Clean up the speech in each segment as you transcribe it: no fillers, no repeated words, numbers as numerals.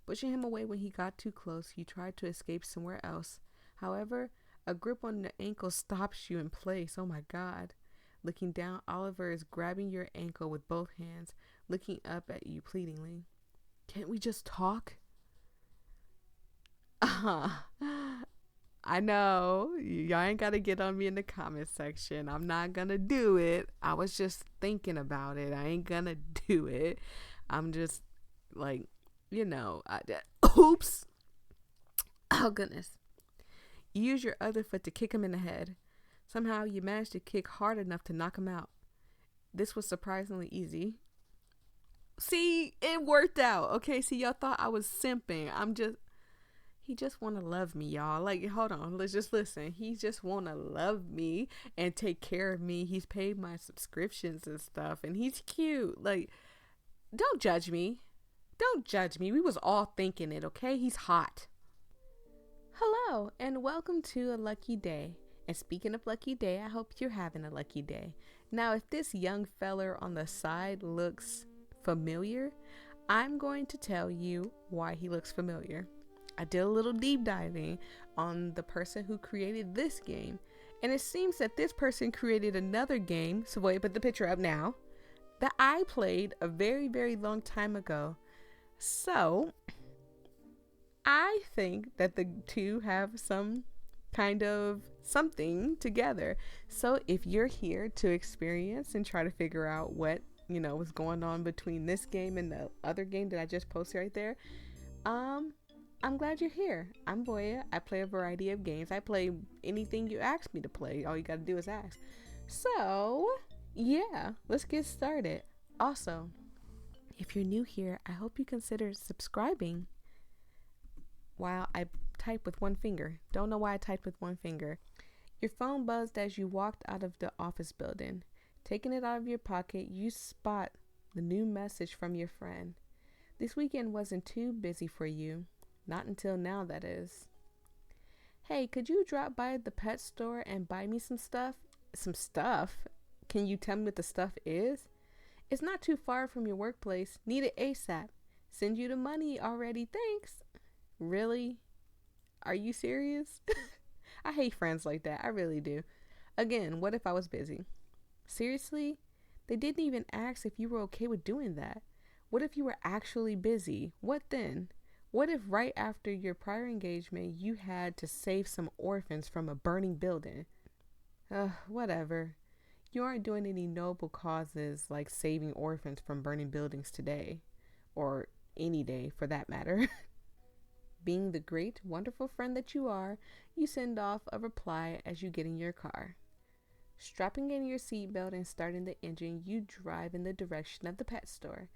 Pushing him away when he got too close, you tried to escape somewhere else. However, a grip on the ankle stops you in place. Oh my god. Looking down, Oliver is grabbing your ankle with both hands, looking up at you pleadingly. Can't we just talk? I know. Y'all ain't got to get on me in the comment section. I'm not going to do it. I was just thinking about it. I ain't going to do it. I'm just like, oops. Oh, goodness. You use your other foot to kick him in the head. Somehow you managed to kick hard enough to knock him out. This was surprisingly easy. See, it worked out. Okay, see, y'all thought I was simping. He just want to love me, y'all. Like, hold on, let's just listen. He just want to love me and take care of me. He's paid my subscriptions and stuff, and he's cute. Like, don't judge me. Don't judge me. We was all thinking it, okay? He's hot. Hello, and welcome to A Lucky Day. And speaking of lucky day, I hope you're having a lucky day. Now, if this young feller on the side looks familiar, I'm going to tell you why he looks familiar. I did a little deep diving on the person who created this game, and it seems that this person created another game, so wait, put the picture up now, that I played a very, very long time ago. So, I think that the two have some kind of something together. So, if you're here to experience and try to figure out what, was going on between this game and the other game that I just posted right there, I'm glad you're here. I'm Voyia. I play a variety of games. I play anything you ask me to play. All you gotta do is ask. So, yeah, let's get started. Also, if you're new here, I hope you consider subscribing while I type with one finger. Don't know why I typed with one finger. Your phone buzzed as you walked out of the office building. Taking it out of your pocket, you spot the new message from your friend. This weekend wasn't too busy for you. Not until now, that is. Hey, could you drop by the pet store and buy me some stuff? Some stuff? Can you tell me what the stuff is? It's not too far from your workplace. Need it ASAP. Send you the money already, thanks. Really? Are you serious? I hate friends like that. I really do. Again, what if I was busy? Seriously? They didn't even ask if you were okay with doing that. What if you were actually busy? What then? What if right after your prior engagement you had to save some orphans from a burning building? Whatever. You aren't doing any noble causes like saving orphans from burning buildings today. Or any day for that matter. Being the great, wonderful friend that you are, you send off a reply as you get in your car. Strapping in your seatbelt and starting the engine, you drive in the direction of the pet store.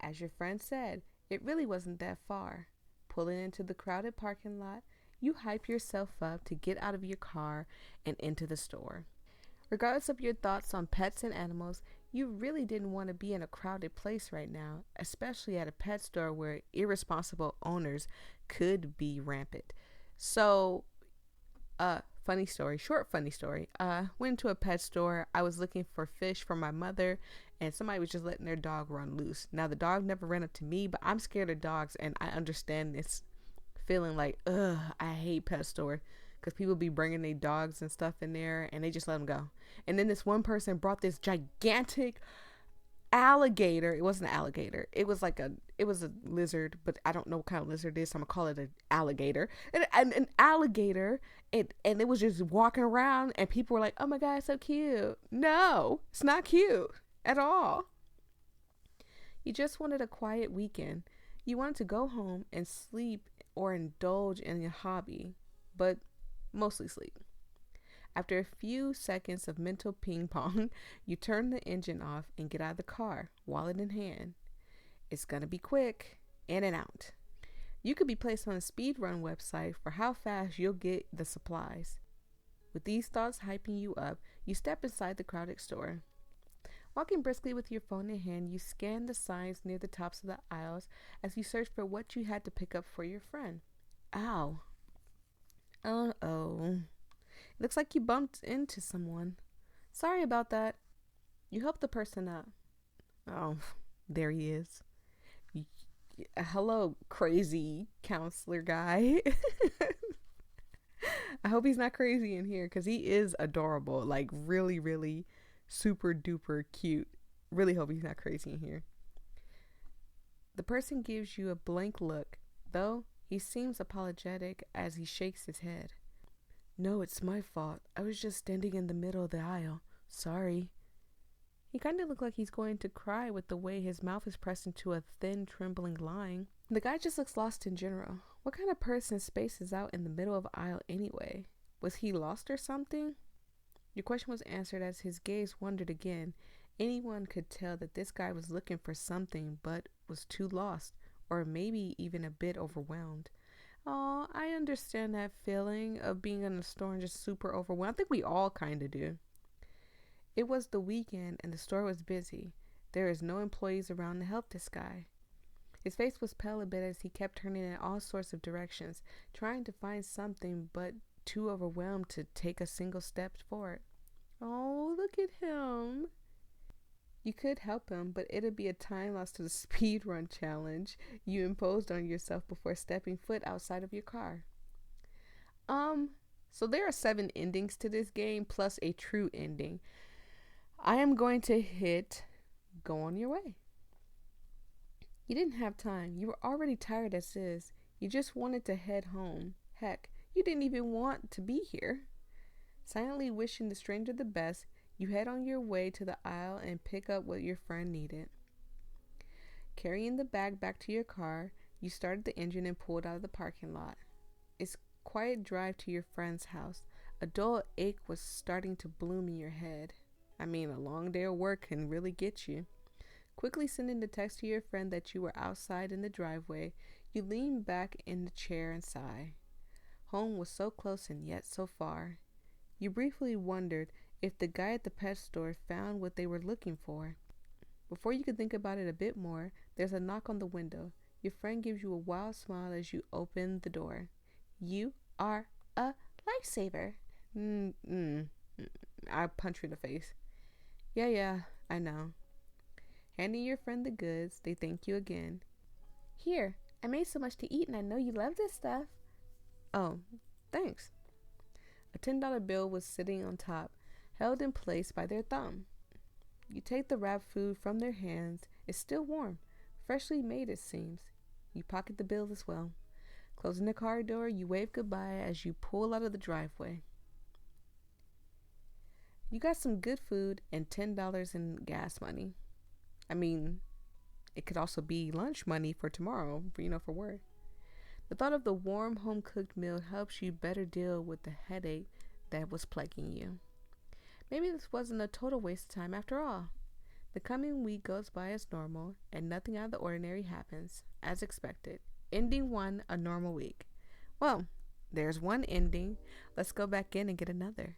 As your friend said, it really wasn't that far. Pulling into the crowded parking lot, you hype yourself up to get out of your car and into the store. Regardless of your thoughts on pets and animals, you really didn't want to be in a crowded place right now, especially at a pet store where irresponsible owners could be rampant. So, funny story, short funny story. Went to a pet store. I was looking for fish for my mother, and somebody was just letting their dog run loose. Now, the dog never ran up to me, but I'm scared of dogs, and I understand this feeling like, I hate pet store, because people be bringing their dogs and stuff in there, and they just let them go. And then this one person brought this gigantic alligator. It wasn't an alligator. It was a lizard, but I don't know what kind of lizard it is, so I'm gonna call it an alligator. And an alligator, and it was just walking around, and people were like, oh my god, it's so cute. No, it's not cute at all. You just wanted a quiet weekend. You wanted to go home and sleep or indulge in your hobby, but mostly sleep. After a few seconds of mental ping pong, you turn the engine off and get out of the car, wallet in hand. It's gonna be quick, in and out. You could be placed on a speed run website for how fast you'll get the supplies. With these thoughts hyping you up, you step inside the crowded store. Walking briskly with your phone in hand, you scan the signs near the tops of the aisles as you search for what you had to pick up for your friend. Ow. Uh-oh. It looks like you bumped into someone. Sorry about that. You help the person up. Oh, there he is. Hello, crazy counselor guy. I hope he's not crazy in here because he is adorable. Like, really, really super duper cute. Really hope he's not crazy in here. The person gives you a blank look, though he seems apologetic as he shakes his head. No, it's my fault. I was just standing in the middle of the aisle. Sorry. He kind of looked like he's going to cry with the way his mouth is pressed into a thin, trembling line. The guy just looks lost in general. What kind of person spaces out in the middle of the aisle anyway? Was he lost or something? Your question was answered as his gaze wandered again. Anyone could tell that this guy was looking for something but was too lost, or maybe even a bit overwhelmed. Oh, I understand that feeling of being in a store and just super overwhelmed. I think we all kind of do. It was the weekend and the store was busy. There is no employees around to help this guy. His face was pale a bit as he kept turning in all sorts of directions, trying to find something but too overwhelmed to take a single step forward. Oh, look at him. You could help him, but it'd be a time loss to the speed run challenge you imposed on yourself before stepping foot outside of your car. So there are 7 endings to this game plus a true ending. I am going to hit go on your way. You didn't have time. You were already tired as is. You just wanted to head home. Heck, you didn't even want to be here. Silently wishing the stranger the best, you head on your way to the aisle and pick up what your friend needed. Carrying the bag back to your car, you started the engine and pulled out of the parking lot. It's a quiet drive to your friend's house. A dull ache was starting to bloom in your head. I mean, a long day of work can really get you. Quickly sending the text to your friend that you were outside in the driveway, you lean back in the chair and sigh. Home was so close and yet so far. You briefly wondered if the guy at the pet store found what they were looking for. Before you could think about it a bit more, there's a knock on the window. Your friend gives you a wild smile as you open the door. You are a lifesaver. I punch her in the face. Yeah, I know. Handing your friend the goods, they thank you again. Here, I made so much to eat and I know you love this stuff. Oh, thanks. A $10 bill was sitting on top, held in place by their thumb. You take the wrapped food from their hands. It's still warm, freshly made it seems. You pocket the bill as well. Closing the car door, you wave goodbye as you pull out of the driveway. You got some good food and $10 in gas money. I mean, it could also be lunch money for tomorrow, for work. The thought of the warm home-cooked meal helps you better deal with the headache that was plaguing you. Maybe this wasn't a total waste of time after all. The coming week goes by as normal, and nothing out of the ordinary happens, as expected. Ending 1, a normal week. Well, there's one ending. Let's go back in and get another.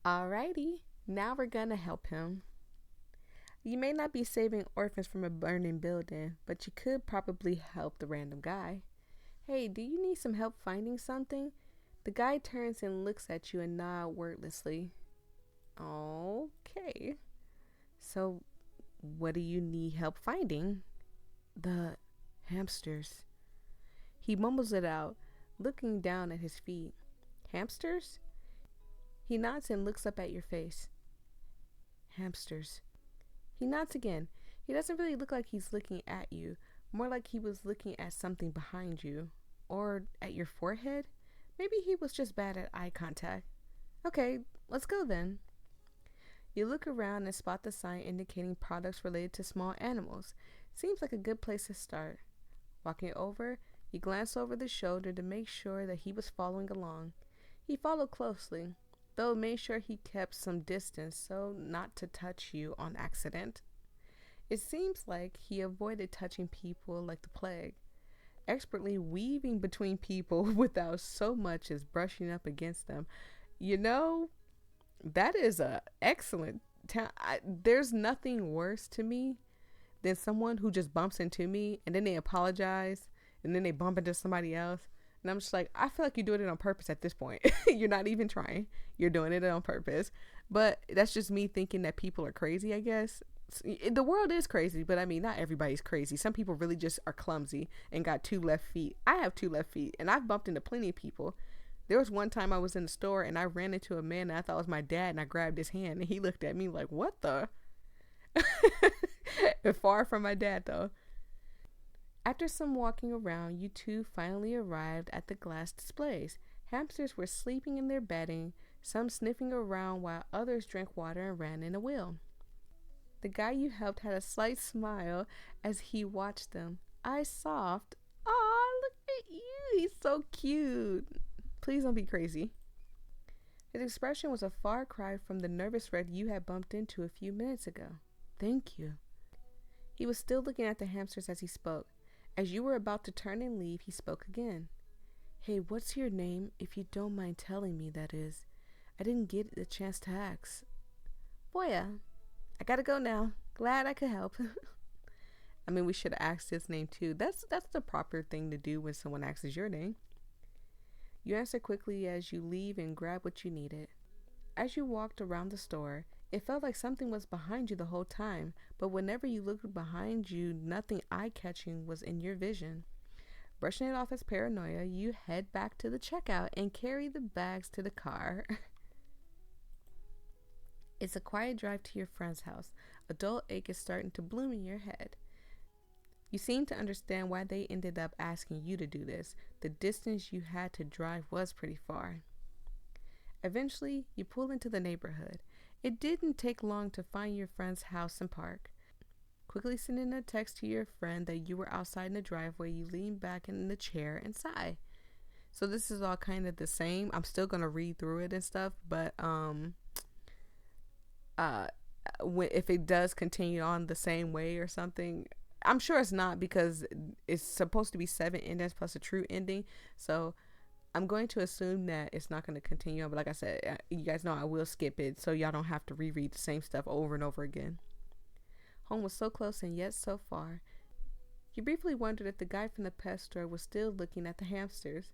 Alrighty, now we're gonna help him. You may not be saving orphans from a burning building, but you could probably help the random guy. Hey, do you need some help finding something? The guy turns and looks at you and nods wordlessly. Okay. So, what do you need help finding? The hamsters. He mumbles it out, looking down at his feet. Hamsters? He nods and looks up at your face. Hamsters. He nods again. He doesn't really look like he's looking at you, more like he was looking at something behind you, or at your forehead. Maybe he was just bad at eye contact. Okay, let's go then. You look around and spot the sign indicating products related to small animals. Seems like a good place to start. Walking over, you glance over the shoulder to make sure that he was following along. He followed closely, though made sure he kept some distance so not to touch you on accident. It seems like he avoided touching people like the plague, expertly weaving between people without so much as brushing up against them. That is a excellent there's nothing worse to me than someone who just bumps into me and then they apologize and then they bump into somebody else. And I'm just like, I feel like you're doing it on purpose at this point. You're not even trying. You're doing it on purpose. But that's just me thinking that people are crazy, I guess. The world is crazy, but I mean, not everybody's crazy. Some people really just are clumsy and got two left feet. I have two left feet, and I've bumped into plenty of people. There was one time I was in the store and I ran into a man that I thought was my dad, and I grabbed his hand and he looked at me like, "What the?" Far from my dad though. After some walking around, you two finally arrived at the glass displays. Hamsters were sleeping in their bedding, some sniffing around while others drank water and ran in a wheel. The guy you helped had a slight smile as he watched them, eyes soft. Aw, look at you, he's so cute. Please don't be crazy. His expression was a far cry from the nervous wreck you had bumped into a few minutes ago. Thank you. He was still looking at the hamsters as he spoke. As you were about to turn and leave, he spoke again. Hey, what's your name, if you don't mind telling me, that is? I didn't get the chance to ask. Voyia. I gotta go now. Glad I could help. I mean, we should have asked his name too. That's the proper thing to do when someone asks your name. You answer quickly as you leave and grab what you needed. As you walked around the store, it felt like something was behind you the whole time, but whenever you looked behind you, nothing eye-catching was in your vision. Brushing it off as paranoia, you head back to the checkout and carry the bags to the car. It's a quiet drive to your friend's house. A dull ache is starting to bloom in your head. You seem to understand why they ended up asking you to do this. The distance you had to drive was pretty far. Eventually, you pull into the neighborhood. It didn't take long to find your friend's house and park. Quickly sending a text to your friend that you were outside in the driveway, you lean back in the chair and sigh. So this is all kind of the same. I'm still going to read through it and stuff, but if it does continue on the same way or something, I'm sure it's not, because it's supposed to be 7 endings plus a true ending. So I'm going to assume that it's not going to continue on. But like I said, you guys know I will skip it, so y'all don't have to reread the same stuff over and over again. Home was so close and yet so far. You briefly wondered if the guy from the pet store was still looking at the hamsters.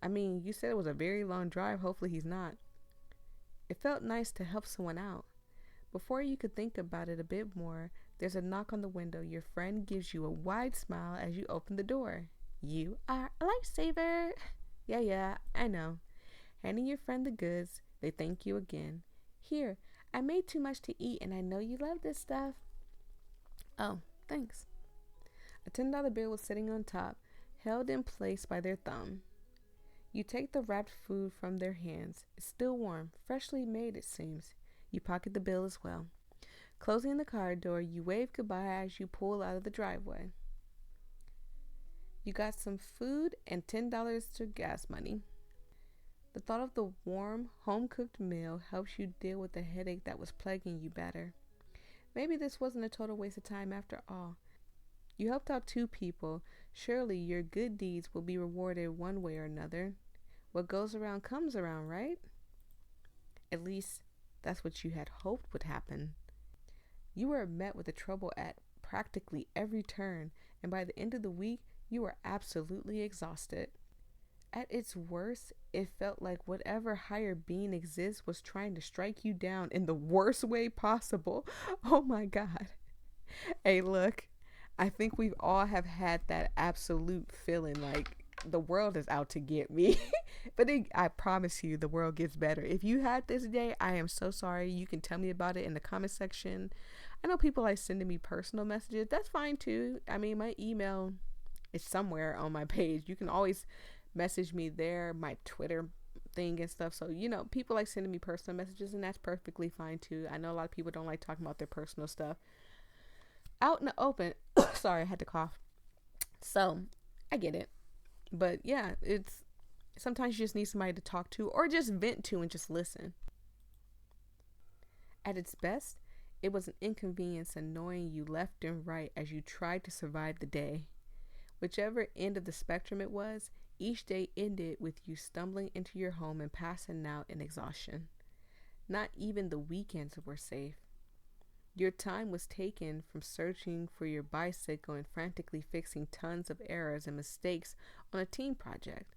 I mean, you said it was a very long drive. Hopefully he's not. It felt nice to help someone out. Before you could think about it a bit more, there's a knock on the window. Your friend gives you a wide smile as you open the door. You are a lifesaver. Yeah, I know. Handing your friend the goods, they thank you again. Here, I made too much to eat and I know you love this stuff. Oh, thanks. A $10 bill was sitting on top, held in place by their thumb. You take the wrapped food from their hands. It's still warm, freshly made it seems. You pocket the bill as well. Closing the car door, you wave goodbye as you pull out of the driveway. You got some food and $10 to gas money. The thought of the warm, home-cooked meal helps you deal with the headache that was plaguing you better. Maybe this wasn't a total waste of time after all. You helped out 2 people. Surely your good deeds will be rewarded one way or another. What goes around comes around, right? At least, that's what you had hoped would happen. You were met with the trouble at practically every turn, and by the end of the week, you were absolutely exhausted. At its worst, it felt like whatever higher being exists was trying to strike you down in the worst way possible. Oh my God. Hey, look, I think we've all have had that absolute feeling like the world is out to get me. But I promise you, the world gets better. If you had this day, I am so sorry. You can tell me about it in the comment section. I know people like sending me personal messages. That's fine too. I mean, my email is somewhere on my page. You can always message me there, my Twitter thing and stuff. So, people like sending me personal messages, and that's perfectly fine too. I know a lot of people don't like talking about their personal stuff out in the open. Sorry, I had to cough. So, I get it. But yeah, it's sometimes you just need somebody to talk to or just vent to and just listen. At its best, it was an inconvenience annoying you left and right as you tried to survive the day. Whichever end of the spectrum it was, each day ended with you stumbling into your home and passing out in exhaustion. Not even the weekends were safe. Your time was taken from searching for your bicycle and frantically fixing tons of errors and mistakes on a team project.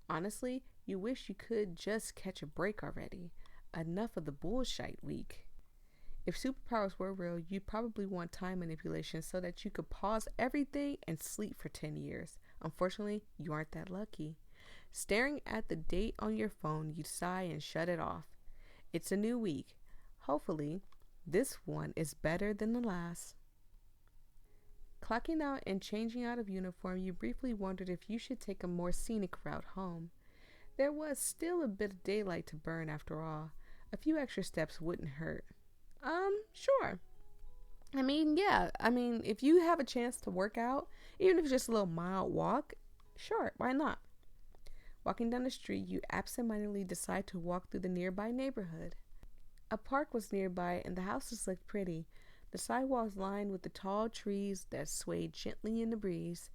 Honestly, you wish you could just catch a break already. Enough of the bullshit week. If superpowers were real, you'd probably want time manipulation so that you could pause everything and sleep for 10 years. Unfortunately, you aren't that lucky. Staring at the date on your phone, you sigh and shut it off. It's a new week. Hopefully, this one is better than the last. Clocking out and changing out of uniform, you briefly wondered if you should take a more scenic route home. There was still a bit of daylight to burn after all. A few extra steps wouldn't hurt. Sure. Yeah. If you have a chance to work out, even if it's just a little mild walk, sure, why not? Walking down the street, you absentmindedly decide to walk through the nearby neighborhood. A park was nearby and the houses looked pretty. The sidewalks lined with the tall trees that swayed gently in the breeze.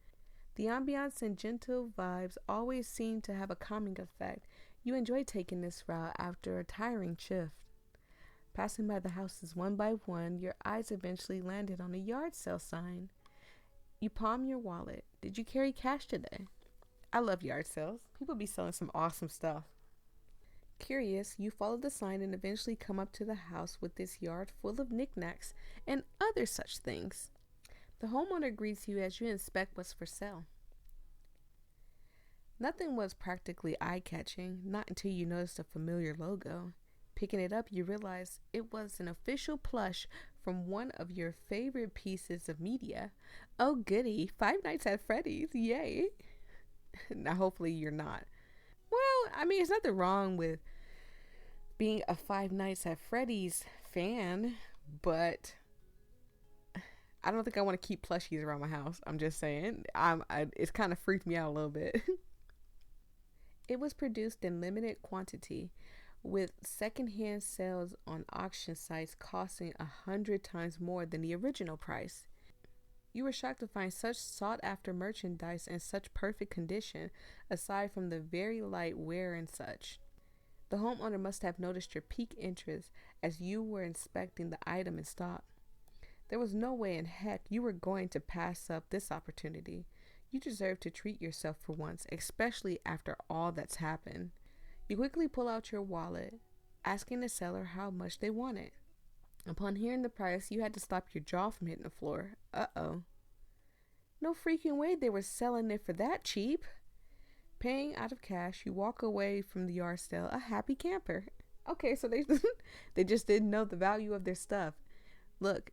The ambiance and gentle vibes always seemed to have a calming effect. You enjoyed taking this route after a tiring shift. Passing by the houses one by one, your eyes eventually landed on a yard sale sign. You palm your wallet. Did you carry cash today? I love yard sales. People be selling some awesome stuff. Curious, you follow the sign and eventually come up to the house with this yard full of knickknacks and other such things. The homeowner greets you as you inspect what's for sale. Nothing was practically eye-catching, not until you noticed a familiar logo. Picking it up, you realized it was an official plush from one of your favorite pieces of media. Oh goody, Five Nights at Freddy's, yay! Now hopefully you're not. Well, there's nothing wrong with being a Five Nights at Freddy's fan, but I don't think I want to keep plushies around my house. I'm just saying. It's kind of freaked me out a little bit. It was produced in limited quantity, with secondhand sales on auction sites costing 100 times more than the original price. You were shocked to find such sought-after merchandise in such perfect condition, aside from the very light wear and such. The homeowner must have noticed your piqued interest as you were inspecting the item in stock. There was no way in heck you were going to pass up this opportunity. You deserve to treat yourself for once, especially after all that's happened. You quickly pull out your wallet, asking the seller how much they wanted. Upon hearing the price, you had to stop your jaw from hitting the floor. Uh-oh. No freaking way they were selling it for that cheap. Paying out of cash, you walk away from the yard sale a happy camper. Okay, so they just didn't know the value of their stuff. Look,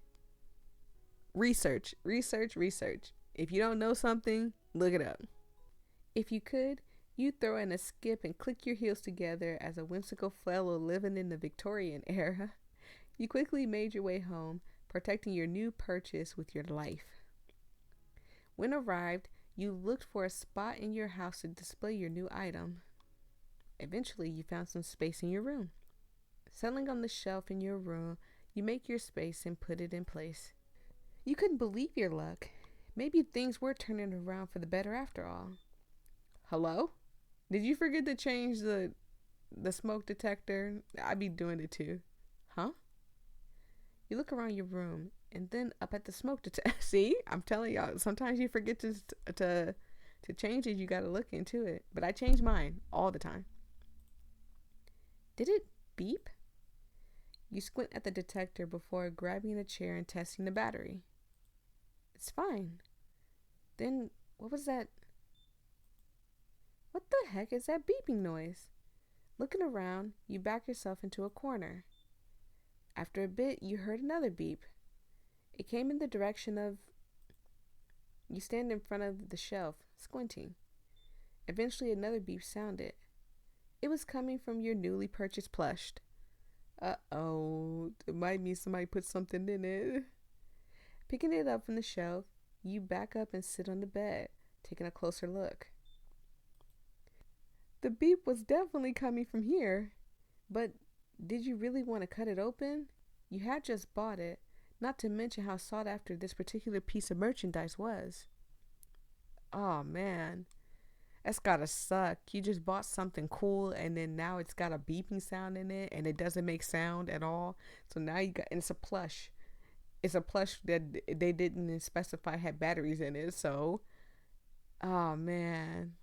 research. If you don't know something, look it up. If you could, you'd throw in a skip and click your heels together as a whimsical fellow living in the Victorian era. You quickly made your way home, protecting your new purchase with your life. When arrived, you looked for a spot in your house to display your new item. Eventually, you found some space in your room. Settling on the shelf in your room, you make your space and put it in place. You couldn't believe your luck. Maybe things were turning around for the better after all. Hello? Did you forget to change the smoke detector? I'd be doing it too. Huh? You look around your room and then up at the smoke detector. See, I'm telling y'all, sometimes you forget to change it. You got to look into it. But I change mine all the time. Did it beep? You squint at the detector before grabbing a chair and testing the battery. It's fine. Then what was that? What the heck is that beeping noise? Looking around, you back yourself into a corner. After a bit, you heard another beep. It came in the direction of... You stand in front of the shelf, squinting. Eventually, another beep sounded. It was coming from your newly purchased plush. Uh-oh, it might mean somebody put something in it. Picking it up from the shelf, you back up and sit on the bed, taking a closer look. The beep was definitely coming from here, but did you really want to cut it open? You had just bought it, not to mention how sought after this particular piece of merchandise was. Oh man, that's gotta suck. You just bought something cool and then now it's got a beeping sound in it and it doesn't make sound at all. So now and it's a plush. It's a plush that they didn't specify had batteries in it. So, oh man.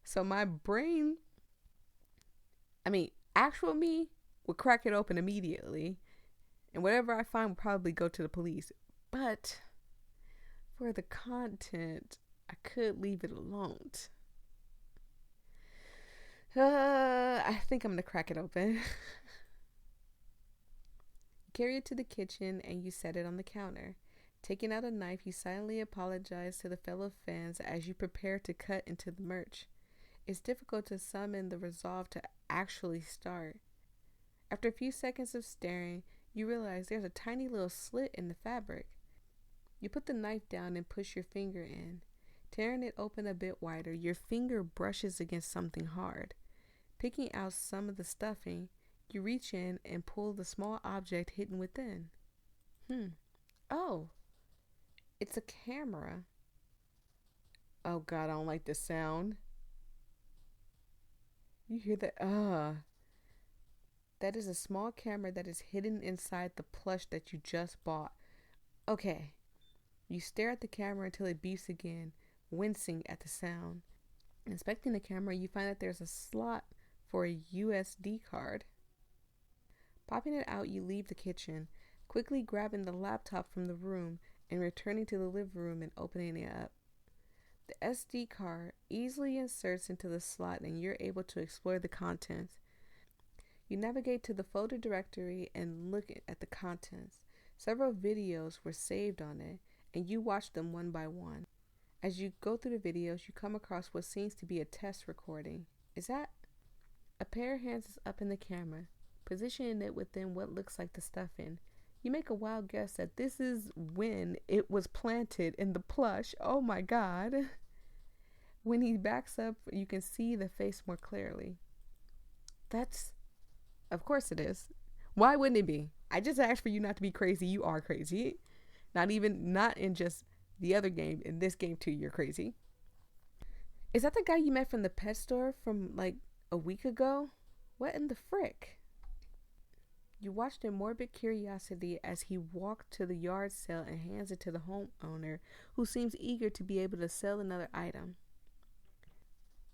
So my brain, actual me would crack it open immediately, and whatever I find would probably go to the police. But for the content, I could leave it alone. I think I'm gonna crack it open. Carry it to the kitchen and you set it on the counter. Taking out a knife, you silently apologize to the fellow fans as you prepare to cut into the merch. It's difficult to summon the resolve to actually start. After a few seconds of staring, you realize there's a tiny little slit in the fabric. You put the knife down and push your finger in. Tearing it open a bit wider, your finger brushes against something hard. Picking out some of the stuffing, you reach in and pull the small object hidden within. Oh, it's a camera. Oh God, I don't like this sound. You hear that? That is a small camera that is hidden inside the plush that you just bought. Okay. You stare at the camera until it beeps again, wincing at the sound. Inspecting the camera, you find that there's a slot for a USD card. Popping it out, you leave the kitchen, quickly grabbing the laptop from the room and returning to the living room and opening it up. The SD card easily inserts into the slot and you're able to explore the contents. You navigate to the folder directory and look at the contents. Several videos were saved on it, and you watch them one by one. As you go through the videos, you come across what seems to be a test recording. Is that? A pair of hands is up in the camera, positioning it within what looks like the stuffing. You make a wild guess that this is when it was planted in the plush. Oh my God. When he backs up, you can see the face more clearly. Of course it is. Why wouldn't it be? I just asked for you not to be crazy. You are crazy. Not in just the other game. In this game too, you're crazy. Is that the guy you met from the pet store from like a week ago? What in the frick? You watched in morbid curiosity as he walked to the yard sale and hands it to the homeowner, who seems eager to be able to sell another item.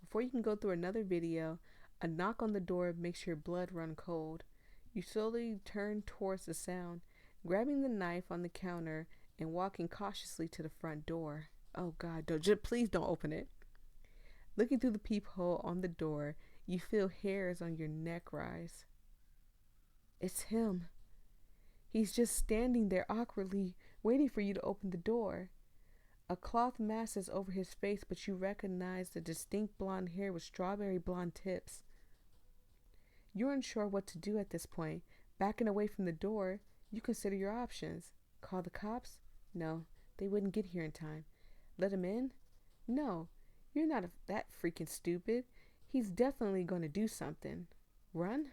Before you can go through another video, a knock on the door makes your blood run cold. You slowly turn towards the sound, grabbing the knife on the counter and walking cautiously to the front door. Oh God, please don't open it. Looking through the peephole on the door, you feel hairs on your neck rise. It's him. He's just standing there awkwardly, waiting for you to open the door. A cloth mask is over his face, but you recognize the distinct blonde hair with strawberry blonde tips. You're unsure what to do at this point. Backing away from the door, you consider your options. Call the cops? No, they wouldn't get here in time. Let him in? No, you're not that freaking stupid. He's definitely going to do something. Run?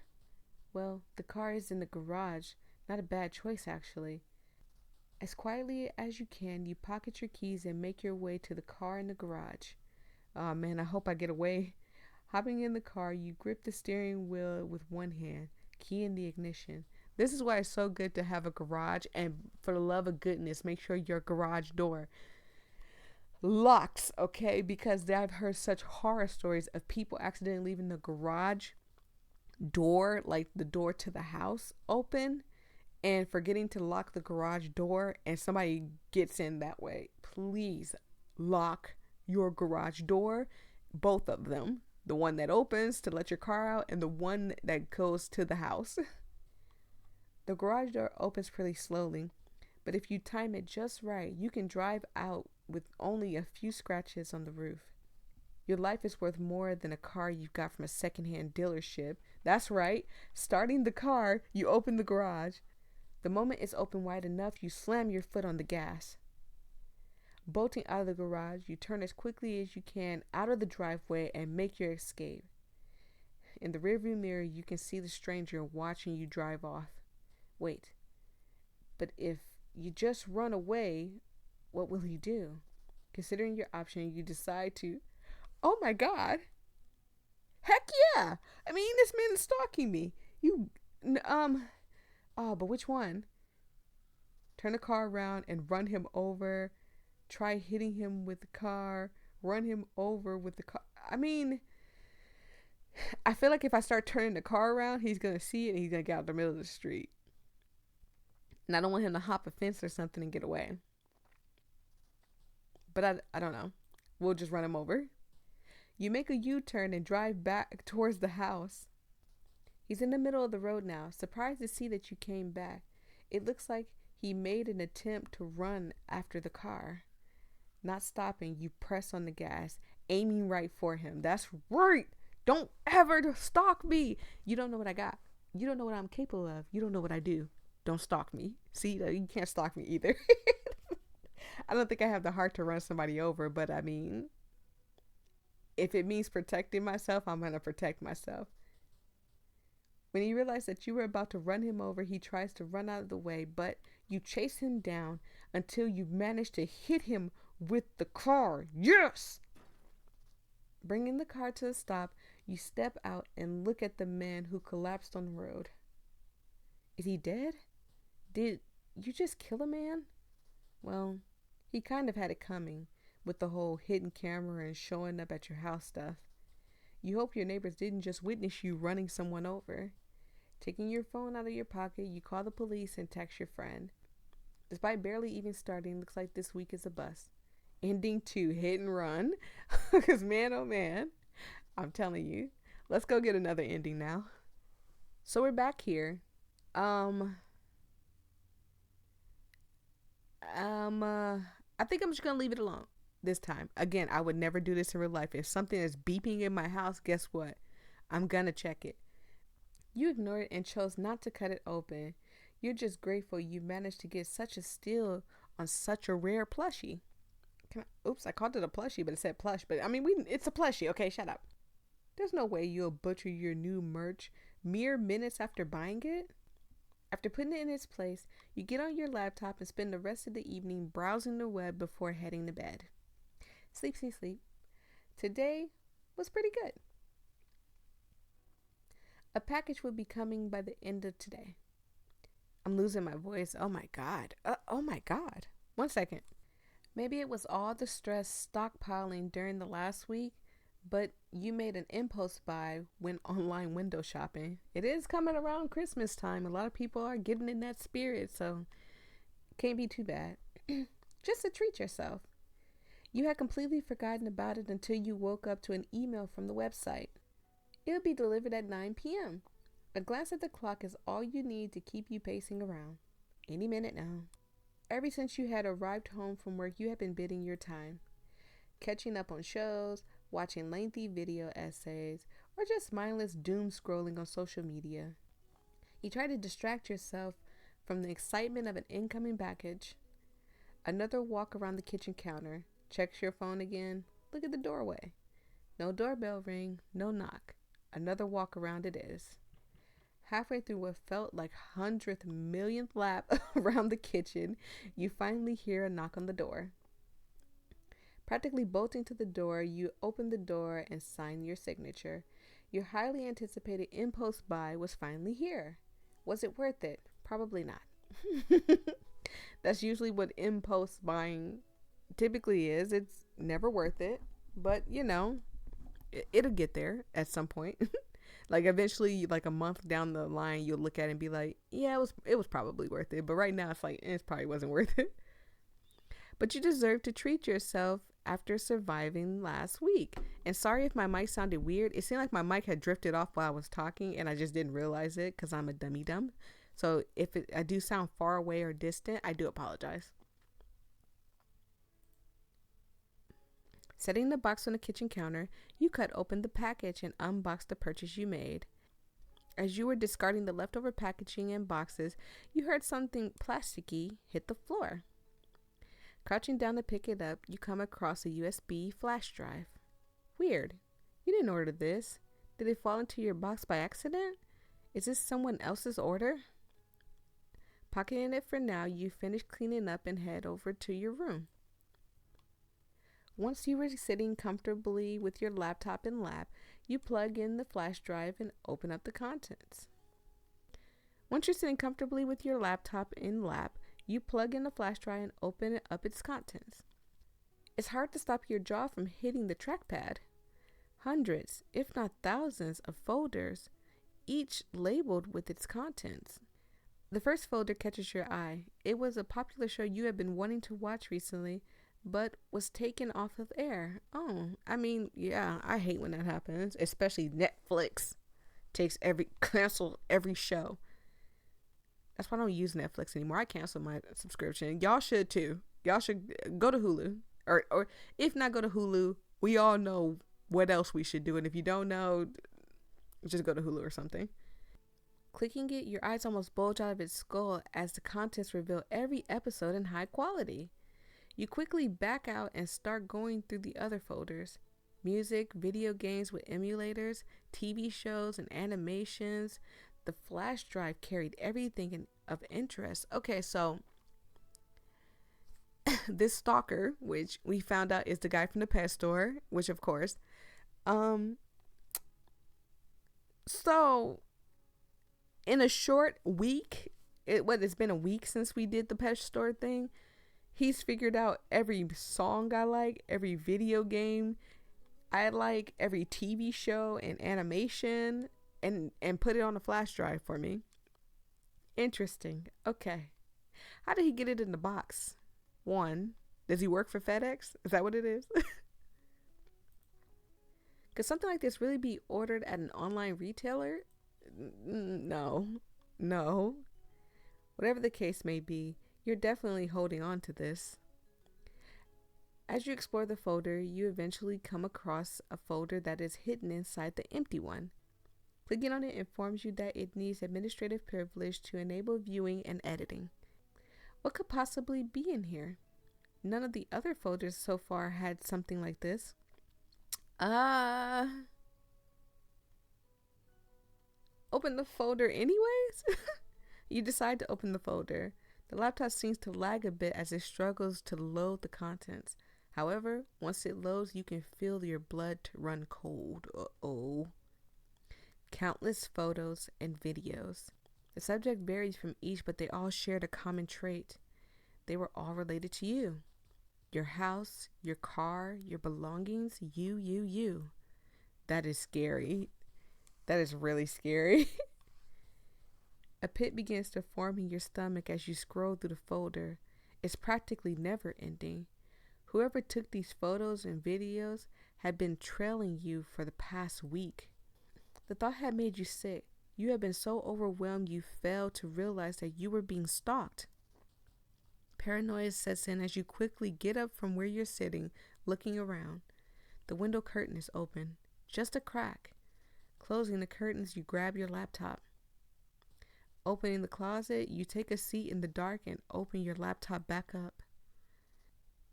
Well, the car is in the garage. Not a bad choice, actually. As quietly as you can, you pocket your keys and make your way to the car in the garage. Oh man, I hope I get away. Hopping in the car, you grip the steering wheel with one hand, key in the ignition. This is why it's so good to have a garage, and for the love of goodness, make sure your garage door locks, okay? Because I've heard such horror stories of people accidentally leaving the garage door, like the door to the house, open and forgetting to lock the garage door, and somebody gets in that way. Please lock your garage door, both of them. The one that opens to let your car out and the one that goes to the house. The garage door opens pretty slowly, but if you time it just right, you can drive out with only a few scratches on the roof. Your life is worth more than a car you've got from a secondhand dealership. That's right. Starting the car, you open the garage. The moment it's open wide enough, you slam your foot on the gas. Bolting out of the garage, you turn as quickly as you can out of the driveway and make your escape. In the rearview mirror, you can see the stranger watching you drive off. Wait, but if you just run away, what will he do? Considering your option, you decide to, oh my God, heck yeah! I mean, this man is stalking me. But which one? Turn the car around and run him over. Try hitting him with the car. Run him over with the car. I mean, I feel like if I start turning the car around, he's going to see it and he's going to get out the middle of the street. And I don't want him to hop a fence or something and get away. But I don't know. We'll just run him over. You make a U-turn and drive back towards the house. He's in the middle of the road now, surprised to see that you came back. It looks like he made an attempt to run after the car. Not stopping, you press on the gas, aiming right for him. That's right. Don't ever stalk me. You don't know what I got. You don't know what I'm capable of. You don't know what I do. Don't stalk me. See, you can't stalk me either. I don't think I have the heart to run somebody over, but I mean, if it means protecting myself, I'm going to protect myself. When he realized that you were about to run him over, he tries to run out of the way, but you chase him down until you manage to hit him with the car. Yes! Bringing the car to a stop, you step out and look at the man who collapsed on the road. Is he dead? Did you just kill a man? Well, he kind of had it coming with the whole hidden camera and showing up at your house stuff. You hope your neighbors didn't just witness you running someone over. Taking your phone out of your pocket, you call the police and text your friend. Despite barely even starting, looks like this week is a bust. Ending to hit and run. Because man, oh man, I'm telling you. Let's go get another ending now. So we're back here. I think I'm just gonna leave it alone this time. Again, I would never do this in real life. If something is beeping in my house, guess what? I'm gonna check it. You ignored it and chose not to cut it open. You're just grateful you managed to get such a steal on such a rare plushie. Oops, I called it a plushie, but it said plush. But I mean, it's a plushie. Okay, shut up. There's no way you'll butcher your new merch mere minutes after buying it. After putting it in its place, you get on your laptop and spend the rest of the evening browsing the web before heading to bed. Sleep, sleep, sleep. Today was pretty good. A package will be coming by the end of today. I'm losing my voice. Oh my God. Oh my God. 1 second. Maybe it was all the stress stockpiling during the last week, but you made an impulse buy when online window shopping. It is coming around Christmas time. A lot of people are getting in that spirit, so can't be too bad. Just to treat yourself. You had completely forgotten about it until you woke up to an email from the website. It'll be delivered at 9 p.m. A glance at the clock is all you need to keep you pacing around. Any minute now. Ever since you had arrived home from work, you have been bidding your time. Catching up on shows, watching lengthy video essays, or just mindless doom scrolling on social media. You try to distract yourself from the excitement of an incoming package. Another walk around the kitchen counter. Checks your phone again. Look at the doorway. No doorbell ring, no knock. Another walk around it is. Halfway through what felt like 100th millionth lap around the kitchen, you finally hear a knock on the door. Practically bolting to the door, you open the door and sign your signature. Your highly anticipated impulse buy was finally here. Was it worth it? Probably not. That's usually what impulse buying typically is. It's never worth it, but you know, it'll get there at some point. Like eventually, like a month down the line, you'll look at it and be like, yeah, it was probably worth it. But right now it's like, it probably wasn't worth it. But you deserve to treat yourself after surviving last week. And sorry if my mic sounded weird. It seemed like my mic had drifted off while I was talking and I just didn't realize it because I'm a dummy dumb. So if I do sound far away or distant, I do apologize. Setting the box on the kitchen counter, you cut open the package and unbox the purchase you made. As you were discarding the leftover packaging and boxes, you heard something plasticky hit the floor. Crouching down to pick it up, you come across a USB flash drive. Weird. You didn't order this. Did it fall into your box by accident? Is this someone else's order? Pocketing it for now, you finish cleaning up and head over to your room. Once you were sitting comfortably with your laptop in lap, you plug in the flash drive and open up the contents. Once you're sitting comfortably with your laptop in lap, you plug in the flash drive and open up its contents. It's hard to stop your jaw from hitting the trackpad. hundreds, if not thousands, of folders, each labeled with its contents. The first folder catches your eye. It was a popular show you had been wanting to watch recently, but was taken off of air. Oh, I mean, yeah, I hate when that happens, especially Netflix cancel every show. That's why I don't use Netflix anymore. I canceled my subscription. Y'all should too. Y'all should go to Hulu, or if not go to Hulu, we all know what else we should do. And if you don't know, just go to Hulu or something. Clicking it, your eyes almost bulge out of its skull as the contents reveal every episode in high quality. You quickly back out and start going through the other folders. Music, video games with emulators, TV shows and animations. The flash drive carried everything of interest. Okay, so this stalker, which we found out is the guy from the pet store, which of course, so in a short week, it's been a week since we did the pet store thing. He's figured out every song I like, every video game I like, every TV show and animation, and put it on a flash drive for me. Interesting. Okay. How did he get it in the box? One, does he work for FedEx? Is that what it is? Could something like this really be ordered at an online retailer? No. Whatever the case may be, you're definitely holding on to this. As you explore the folder, you eventually come across a folder that is hidden inside the empty one. Clicking on it informs you that it needs administrative privilege to enable viewing and editing. What could possibly be in here? None of the other folders so far had something like this. Open the folder anyways? You decide to open the folder. The laptop seems to lag a bit as it struggles to load the contents. However, once it loads, you can feel your blood run cold. Uh-oh. Countless photos and videos. The subject varies from each, but they all shared a common trait. They were all related to you. Your house, your car, your belongings, you. That is scary. That is really scary. A pit begins to form in your stomach as you scroll through the folder. It's practically never ending. Whoever took these photos and videos had been trailing you for the past week. The thought had made you sick. You had been so overwhelmed you failed to realize that you were being stalked. Paranoia sets in as you quickly get up from where you're sitting, looking around. The window curtain is open, just a crack. Closing the curtains, you grab your laptop. Opening the closet, you take a seat in the dark and open your laptop back up.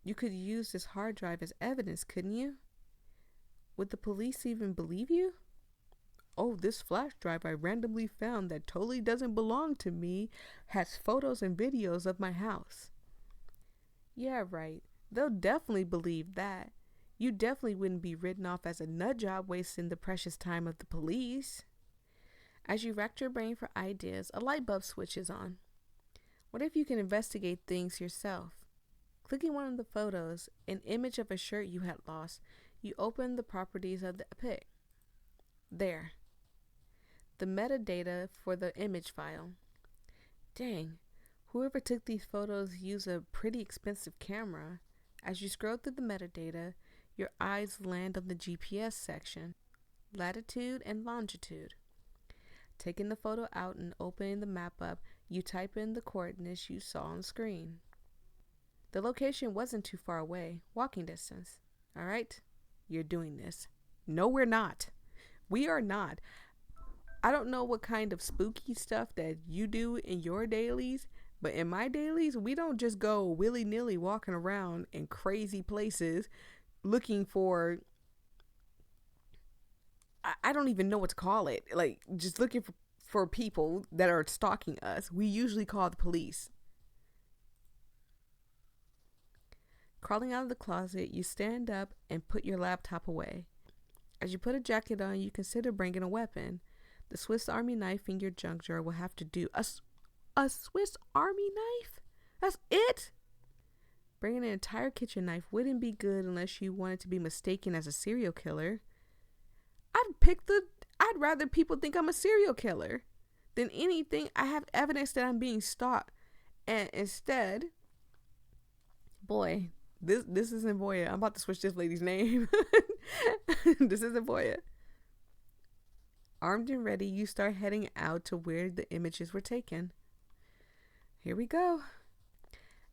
You could use this hard drive as evidence, couldn't you? Would the police even believe you? Oh, this flash drive I randomly found that totally doesn't belong to me has photos and videos of my house. Yeah, right. They'll definitely believe that. You definitely wouldn't be written off as a nut job wasting the precious time of the police. As you rack your brain for ideas, a light bulb switches on. What if you can investigate things yourself? Clicking one of the photos, an image of a shirt you had lost, you open the properties of the pic. There. The metadata for the image file. Dang, whoever took these photos used a pretty expensive camera. As you scroll through the metadata, your eyes land on the GPS section, latitude and longitude. Taking the photo out and opening the map up, you type in the coordinates you saw on screen. The location wasn't too far away, walking distance. All right, you're doing this. No, we're not. We are not. I don't know what kind of spooky stuff that you do in your dailies, but in my dailies, we don't just go willy-nilly walking around in crazy places looking for, I don't even know what to call it, like just looking for people that are stalking us. We usually call the police. Crawling out of the closet, you stand up and put your laptop away. As you put a jacket on, you consider bringing a weapon. The Swiss Army knife in your junk drawer will have to do. A Swiss Army knife? That's it? Bringing an entire kitchen knife wouldn't be good unless you wanted to be mistaken as a serial killer. I'd pick the. I'd rather people think I'm a serial killer than anything. I have evidence that I'm being stalked, and instead, boy, this isn't Voyia. I'm about to switch this lady's name. This isn't Voyia. Armed and ready, you start heading out to where the images were taken. Here we go.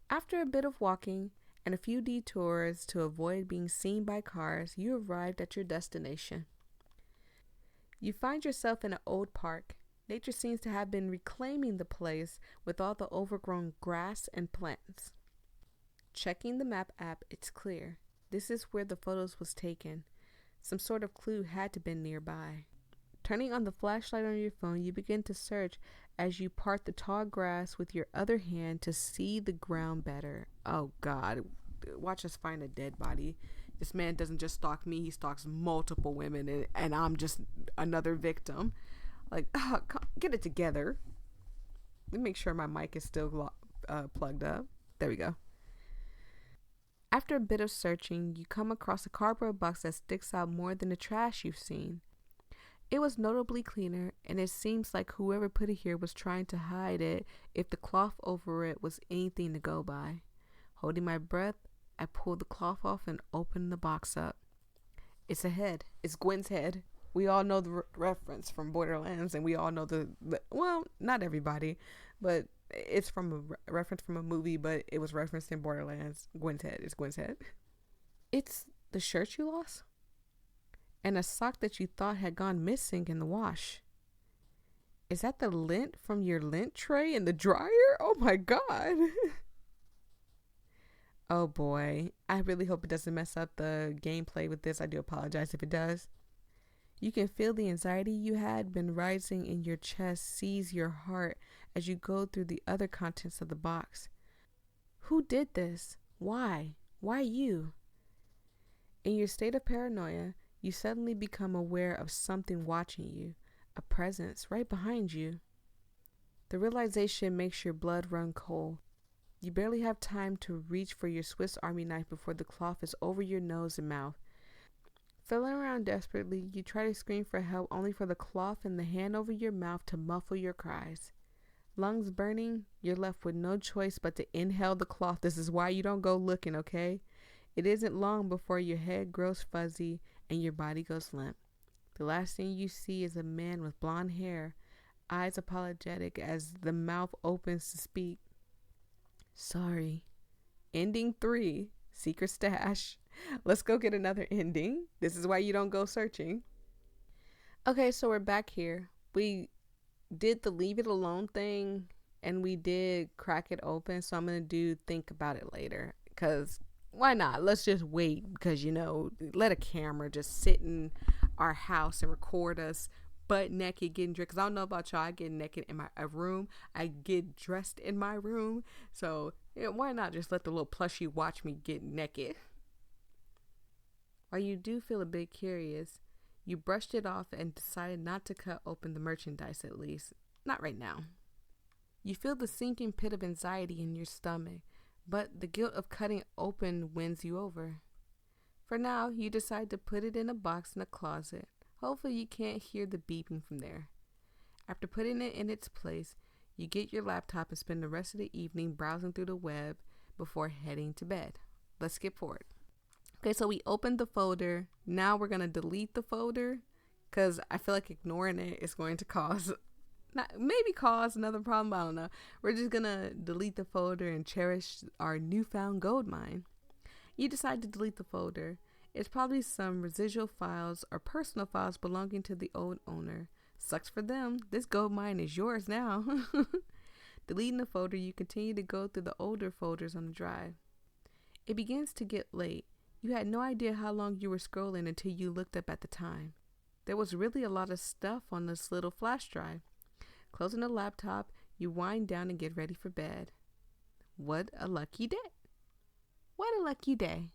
After a bit of walking and a few detours to avoid being seen by cars, you arrived at your destination. You find yourself in an old park. Nature seems to have been reclaiming the place with all the overgrown grass and plants. Checking the map app, it's clear. This is where the photos was taken. Some sort of clue had to been nearby. Turning on the flashlight on your phone, you begin to search as you part the tall grass with your other hand to see the ground better. Oh God, watch us find a dead body. This man doesn't just stalk me, he stalks multiple women, and I'm just another victim. Like, get it together. Let me make sure my mic is still plugged up. There we go. After a bit of searching, you come across a cardboard box that sticks out more than the trash you've seen. It was notably cleaner, and it seems like whoever put it here was trying to hide it if the cloth over it was anything to go by. Holding my breath, I pulled the cloth off and opened the box up. It's a head. It's Gwen's head. We all know the reference from Borderlands, and we all know well, not everybody, but it's from a reference from a movie, but it was referenced in Borderlands. Gwen's head. It's Gwen's head. It's the shirt you lost? And a sock that you thought had gone missing in the wash. Is that the lint from your lint tray in the dryer? Oh my God. Oh boy. I really hope it doesn't mess up the gameplay with this. I do apologize if it does. You can feel the anxiety you had been rising in your chest seize your heart as you go through the other contents of the box. Who did this? Why? Why you? In your state of paranoia, you suddenly become aware of something watching you, a presence right behind you. The realization makes your blood run cold. You barely have time to reach for your Swiss Army knife before the cloth is over your nose and mouth. Feeling around desperately, you try to scream for help only for the cloth and the hand over your mouth to muffle your cries. Lungs burning, you're left with no choice but to inhale the cloth. This is why you don't go looking, okay? It isn't long before your head grows fuzzy and your body goes limp. The last thing you see is a man with blonde hair, eyes apologetic as the mouth opens to speak. Sorry. Ending 3. Secret stash. Let's go get another ending. This is why you don't go searching. Okay, so we're back here. We did the leave it alone thing, and we did crack it open. So I'm going to do think about it later. Because why not? Let's just wait. Because, let a camera just sit in our house and record us butt naked getting dressed. Because I don't know about y'all. I get naked in my room. I get dressed in my room. So why not just let the little plushie watch me get naked? While you do feel a bit curious, you brushed it off and decided not to cut open the merchandise, at least. Not right now. You feel the sinking pit of anxiety in your stomach, but the guilt of cutting open wins you over. For now, you decide to put it in a box in a closet. Hopefully you can't hear the beeping from there. After putting it in its place, you get your laptop and spend the rest of the evening browsing through the web before heading to bed. Let's skip forward. Okay, so we opened the folder. Now we're going to delete the folder because I feel like ignoring it is going to cause another problem. I don't know. We're just going to delete the folder and cherish our newfound gold mine. You decide to delete the folder. It's probably some residual files or personal files belonging to the old owner. Sucks for them. This gold mine is yours now. Deleting the folder, you continue to go through the older folders on the drive. It begins to get late. You had no idea how long you were scrolling until you looked up at the time. There was really a lot of stuff on this little flash drive. Closing the laptop, you wind down and get ready for bed. What a lucky day. What a lucky day.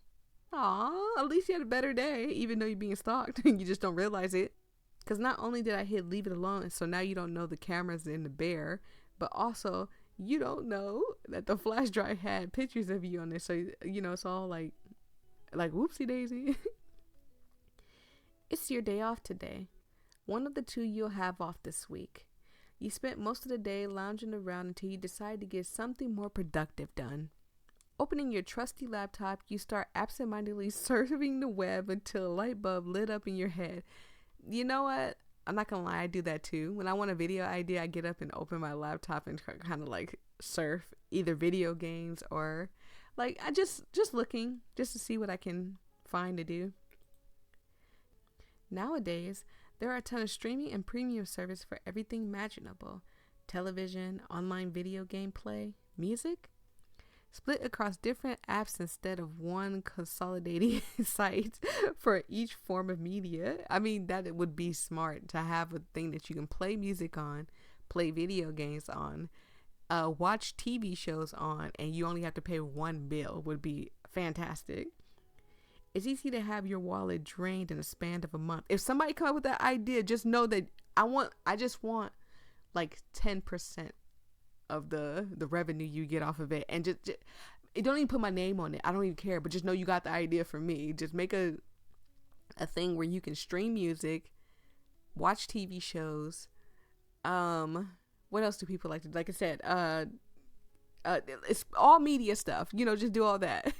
Aw, at least you had a better day, even though you're being stalked and you just don't realize it. Because not only did I hit leave it alone, so now you don't know the camera's in the bear, but also you don't know that the flash drive had pictures of you on there. So, it's all like whoopsie daisy. It's your day off today. One of the two you'll have off this week. You spent most of the day lounging around until you decide to get something more productive done. Opening your trusty laptop, you start absentmindedly surfing the web until a light bulb lit up in your head. You know what? I'm not gonna lie, I do that too. When I want a video idea, I get up and open my laptop and kind of like surf either video games or like I just looking just to see what I can find to do. Nowadays, there are a ton of streaming and premium service for everything imaginable. Television, online video gameplay, music, split across different apps instead of one consolidating site for each form of media. I mean, that it would be smart to have a thing that you can play music on, play video games on, watch TV shows on, and you only have to pay one bill would be fantastic. It's easy to have your wallet drained in a span of a month. If somebody come up with that idea, just know that I just want like 10% of the revenue you get off of it, and just it don't even put my name on it. I don't even care, but just know you got the idea from me. Just make a thing where you can stream music, watch TV shows. What else do people like to do? Like I said, it's all media stuff. Just do all that.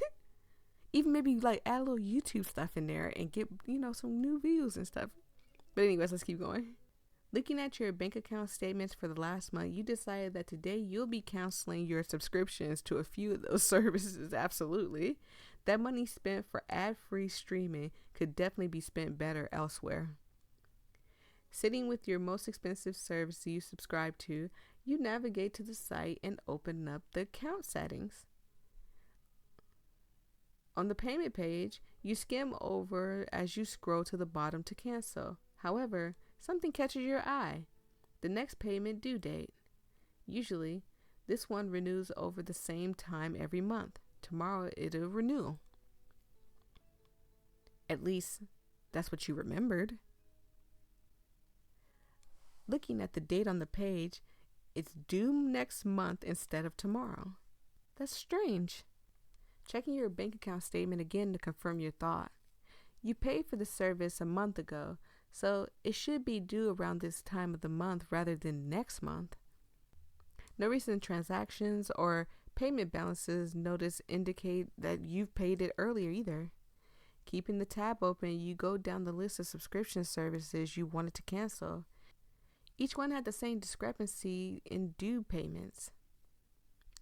Even maybe like add a little YouTube stuff in there and get some new views and stuff. But anyways, let's keep going. Looking at your bank account statements for the last month, you decided that today you'll be canceling your subscriptions to a few of those services. Absolutely. That money spent for ad-free streaming could definitely be spent better elsewhere. Sitting with your most expensive service you subscribe to, you navigate to the site and open up the account settings. On the payment page, you skim over as you scroll to the bottom to cancel. However, something catches your eye. The next payment due date. Usually, this one renews over the same time every month. Tomorrow it'll renew. At least, that's what you remembered. Looking at the date on the page, it's due next month instead of tomorrow. That's strange. Checking your bank account statement again to confirm your thought. You paid for the service a month ago, so it should be due around this time of the month rather than next month. No recent transactions or payment balances notice indicate that you've paid it earlier either. Keeping the tab open, you go down the list of subscription services you wanted to cancel. Each one had the same discrepancy in due payments.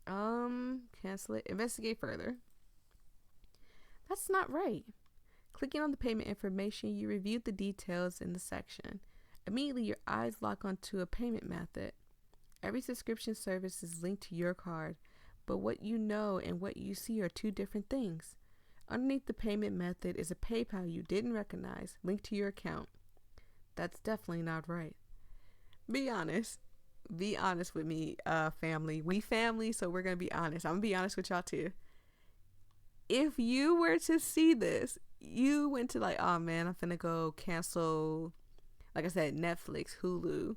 Cancel it. Investigate further. That's not right. Clicking on the payment information, you reviewed the details in the section. Immediately, your eyes lock onto a payment method. Every subscription service is linked to your card, but what you know and what you see are two different things. Underneath the payment method is a PayPal you didn't recognize, linked to your account. That's definitely not right. Be honest. Be honest with me, family. We family, so we're going to be honest. I'm going to be honest with y'all too. If you were to see this, you went to like, oh man, I'm finna go cancel, like I said, Netflix, Hulu,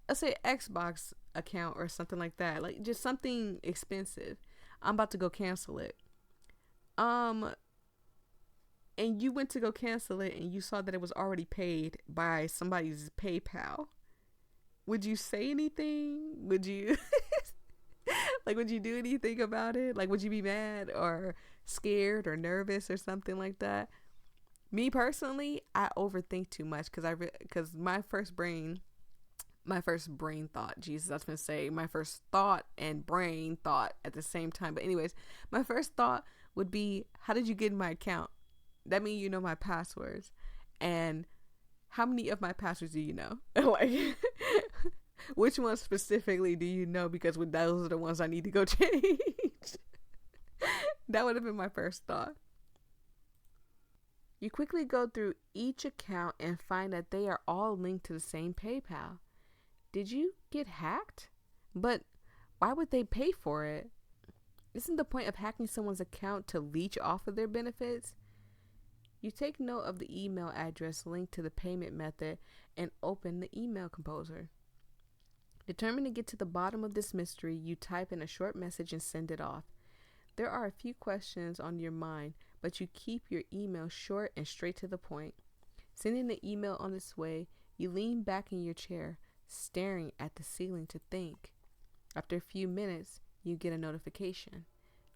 let's say Xbox account or something like that. Like just something expensive. I'm about to go cancel it. And you went to go cancel it and you saw that it was already paid by somebody's PayPal. Would you say anything? Would you would you do anything about it? Like, would you be mad or scared or nervous or something like that? Me personally, I overthink too much because my first brain thought, Jesus, I was going to say my first thought and brain thought at the same time. But anyways, my first thought would be, how did you get in my account? That means you know my passwords. And how many of my passwords do you know? Like, which ones specifically do you know? Because those are the ones I need to go change. That would have been my first thought. You quickly go through each account and find that they are all linked to the same PayPal. Did you get hacked? But why would they pay for it? Isn't the point of hacking someone's account to leech off of their benefits? You take note of the email address linked to the payment method and open the email composer. Determined to get to the bottom of this mystery, you type in a short message and send it off. There are a few questions on your mind, but you keep your email short and straight to the point. Sending the email on its way, you lean back in your chair, staring at the ceiling to think. After a few minutes, you get a notification.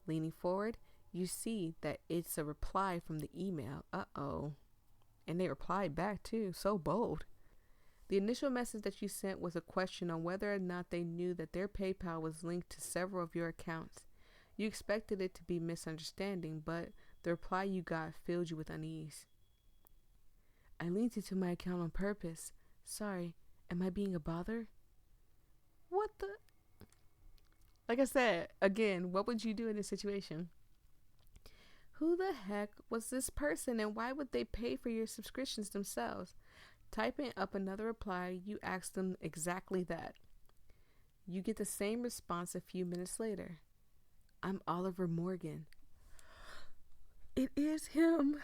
Leaning forward, you see that it's a reply from the email. Uh-oh. And they replied back too, so bold. The initial message that you sent was a question on whether or not they knew that their PayPal was linked to several of your accounts. You expected it to be misunderstanding, but the reply you got filled you with unease. I linked it to my account on purpose. Sorry, am I being a bother? What the? Like I said, again, what would you do in this situation? Who the heck was this person and why would they pay for your subscriptions themselves? Typing up another reply, you ask them exactly that. You get the same response a few minutes later. I'm Oliver Morgan. It is him.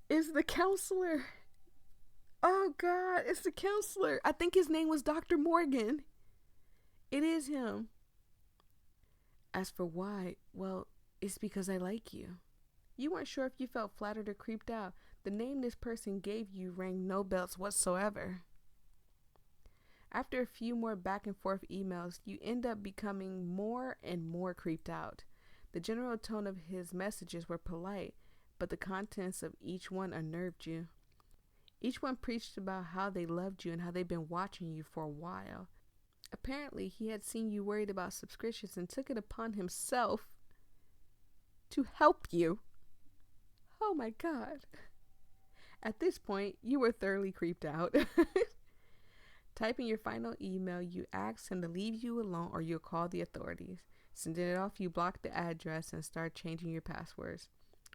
It's the counselor. Oh God, it's the counselor. I think his name was Dr. Morgan. It is him. As for why, well, it's because I like you. You weren't sure if you felt flattered or creeped out. The name this person gave you rang no bells whatsoever. After a few more back and forth emails, you end up becoming more and more creeped out. The general tone of his messages were polite, but the contents of each one unnerved you. Each one preached about how they loved you and how they'd been watching you for a while. Apparently, he had seen you worried about subscriptions and took it upon himself to help you. Oh my God. At this point, you were thoroughly creeped out. Typing your final email, you ask him to leave you alone or you'll call the authorities. Sending it off, you block the address and start changing your passwords.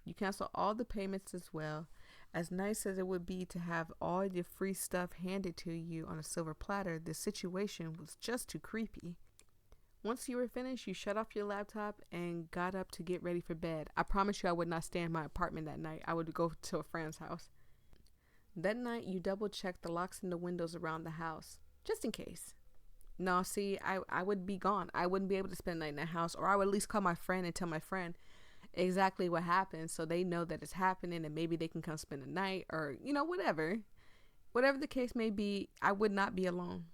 You cancel all the payments as well. As nice as it would be to have all your free stuff handed to you on a silver platter, the situation was just too creepy. Once you were finished, you shut off your laptop and got up to get ready for bed. I promise you I would not stay in my apartment that night. I would go to a friend's house. That night, you double-checked the locks and the windows around the house, just in case. No, see, I would be gone. I wouldn't be able to spend the night in the house, or I would at least call my friend and tell my friend exactly what happened so they know that it's happening and maybe they can come spend the night or, whatever. Whatever the case may be, I would not be alone.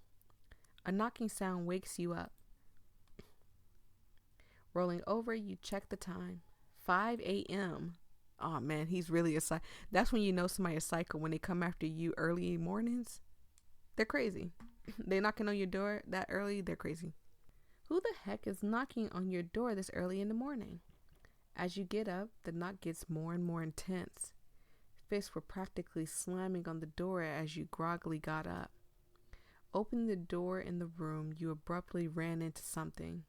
A knocking sound wakes you up. Rolling over, you check the time. 5 a.m. Oh man, he's really a psycho. That's when you know somebody is psycho, when they come after you early mornings. They're crazy. They knocking on your door that early, they're crazy. Who the heck is knocking on your door this early in the morning? As you get up, the knock gets more and more intense. Fists were practically slamming on the door as you groggily got up. Opening the door in the room, you abruptly ran into something.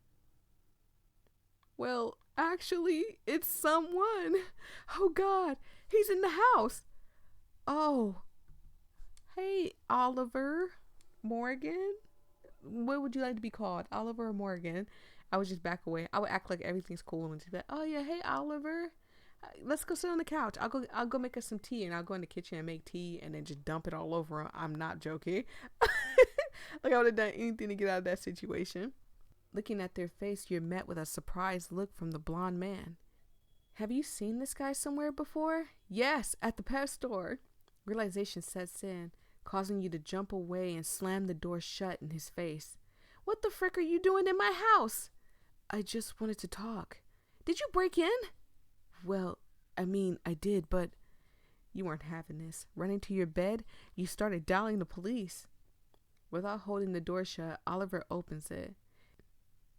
Well, actually, it's someone. Oh God, he's in the house. Oh, hey, Oliver Morgan. What would you like to be called, Oliver or Morgan? I would just back away. I would act like everything's cool and just be like, oh yeah, hey Oliver, let's go sit on the couch. I'll go make us some tea, and I'll go in the kitchen and make tea and then just dump it all over him. I'm not joking. Like I would have done anything to get out of that situation. Looking at their face, you're met with a surprised look from the blonde man. Have you seen this guy somewhere before? Yes, at the pet store. Realization sets in, causing you to jump away and slam the door shut in his face. What the frick are you doing in my house? I just wanted to talk. Did you break in? Well, I did, but you weren't having this. Running to your bed, you started dialing the police. Without holding the door shut, Oliver opens it.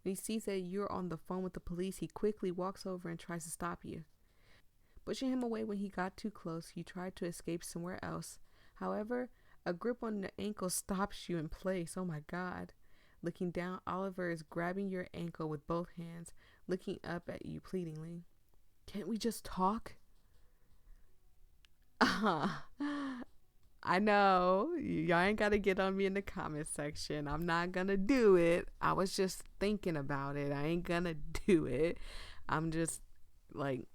When he sees that you're on the phone with the police, he quickly walks over and tries to stop you. Pushing him away when he got too close, you tried to escape somewhere else. However, a grip on the ankle stops you in place. Oh my God. Looking down, Oliver is grabbing your ankle with both hands, looking up at you pleadingly. Can't we just talk? I know. Y'all ain't got to get on me in the comment section. I'm not going to do it. I was just thinking about it. I ain't going to do it. I'm just like,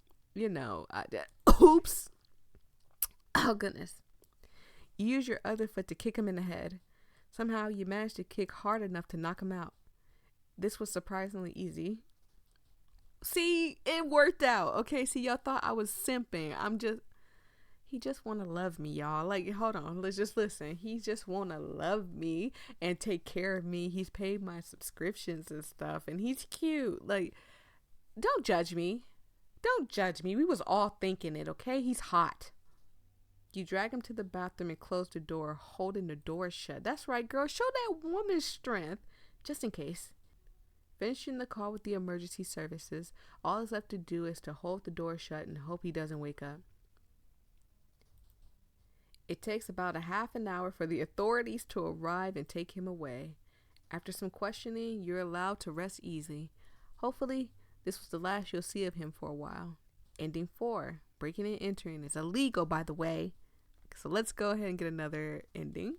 oops. Oh, goodness. You use your other foot to kick him in the head. Somehow you managed to kick hard enough to knock him out. This was surprisingly easy. See, it worked out. Okay, see, y'all thought I was simping. He just want to love me, y'all. Like, hold on, let's just listen. He just want to love me and take care of me. He's paid my subscriptions and stuff, and he's cute. Like, don't judge me. Don't judge me. We was all thinking it, okay? He's hot. You drag him to the bathroom and close the door, holding the door shut. That's right, girl. Show that woman strength, just in case. Finishing the call with the emergency services, all is left to do is to hold the door shut and hope he doesn't wake up. It takes about a half an hour for the authorities to arrive and take him away. After some questioning, you're allowed to rest easy. Hopefully, this was the last you'll see of him for a while. Ending 4. Breaking and entering is illegal, by the way. So let's go ahead and get another ending.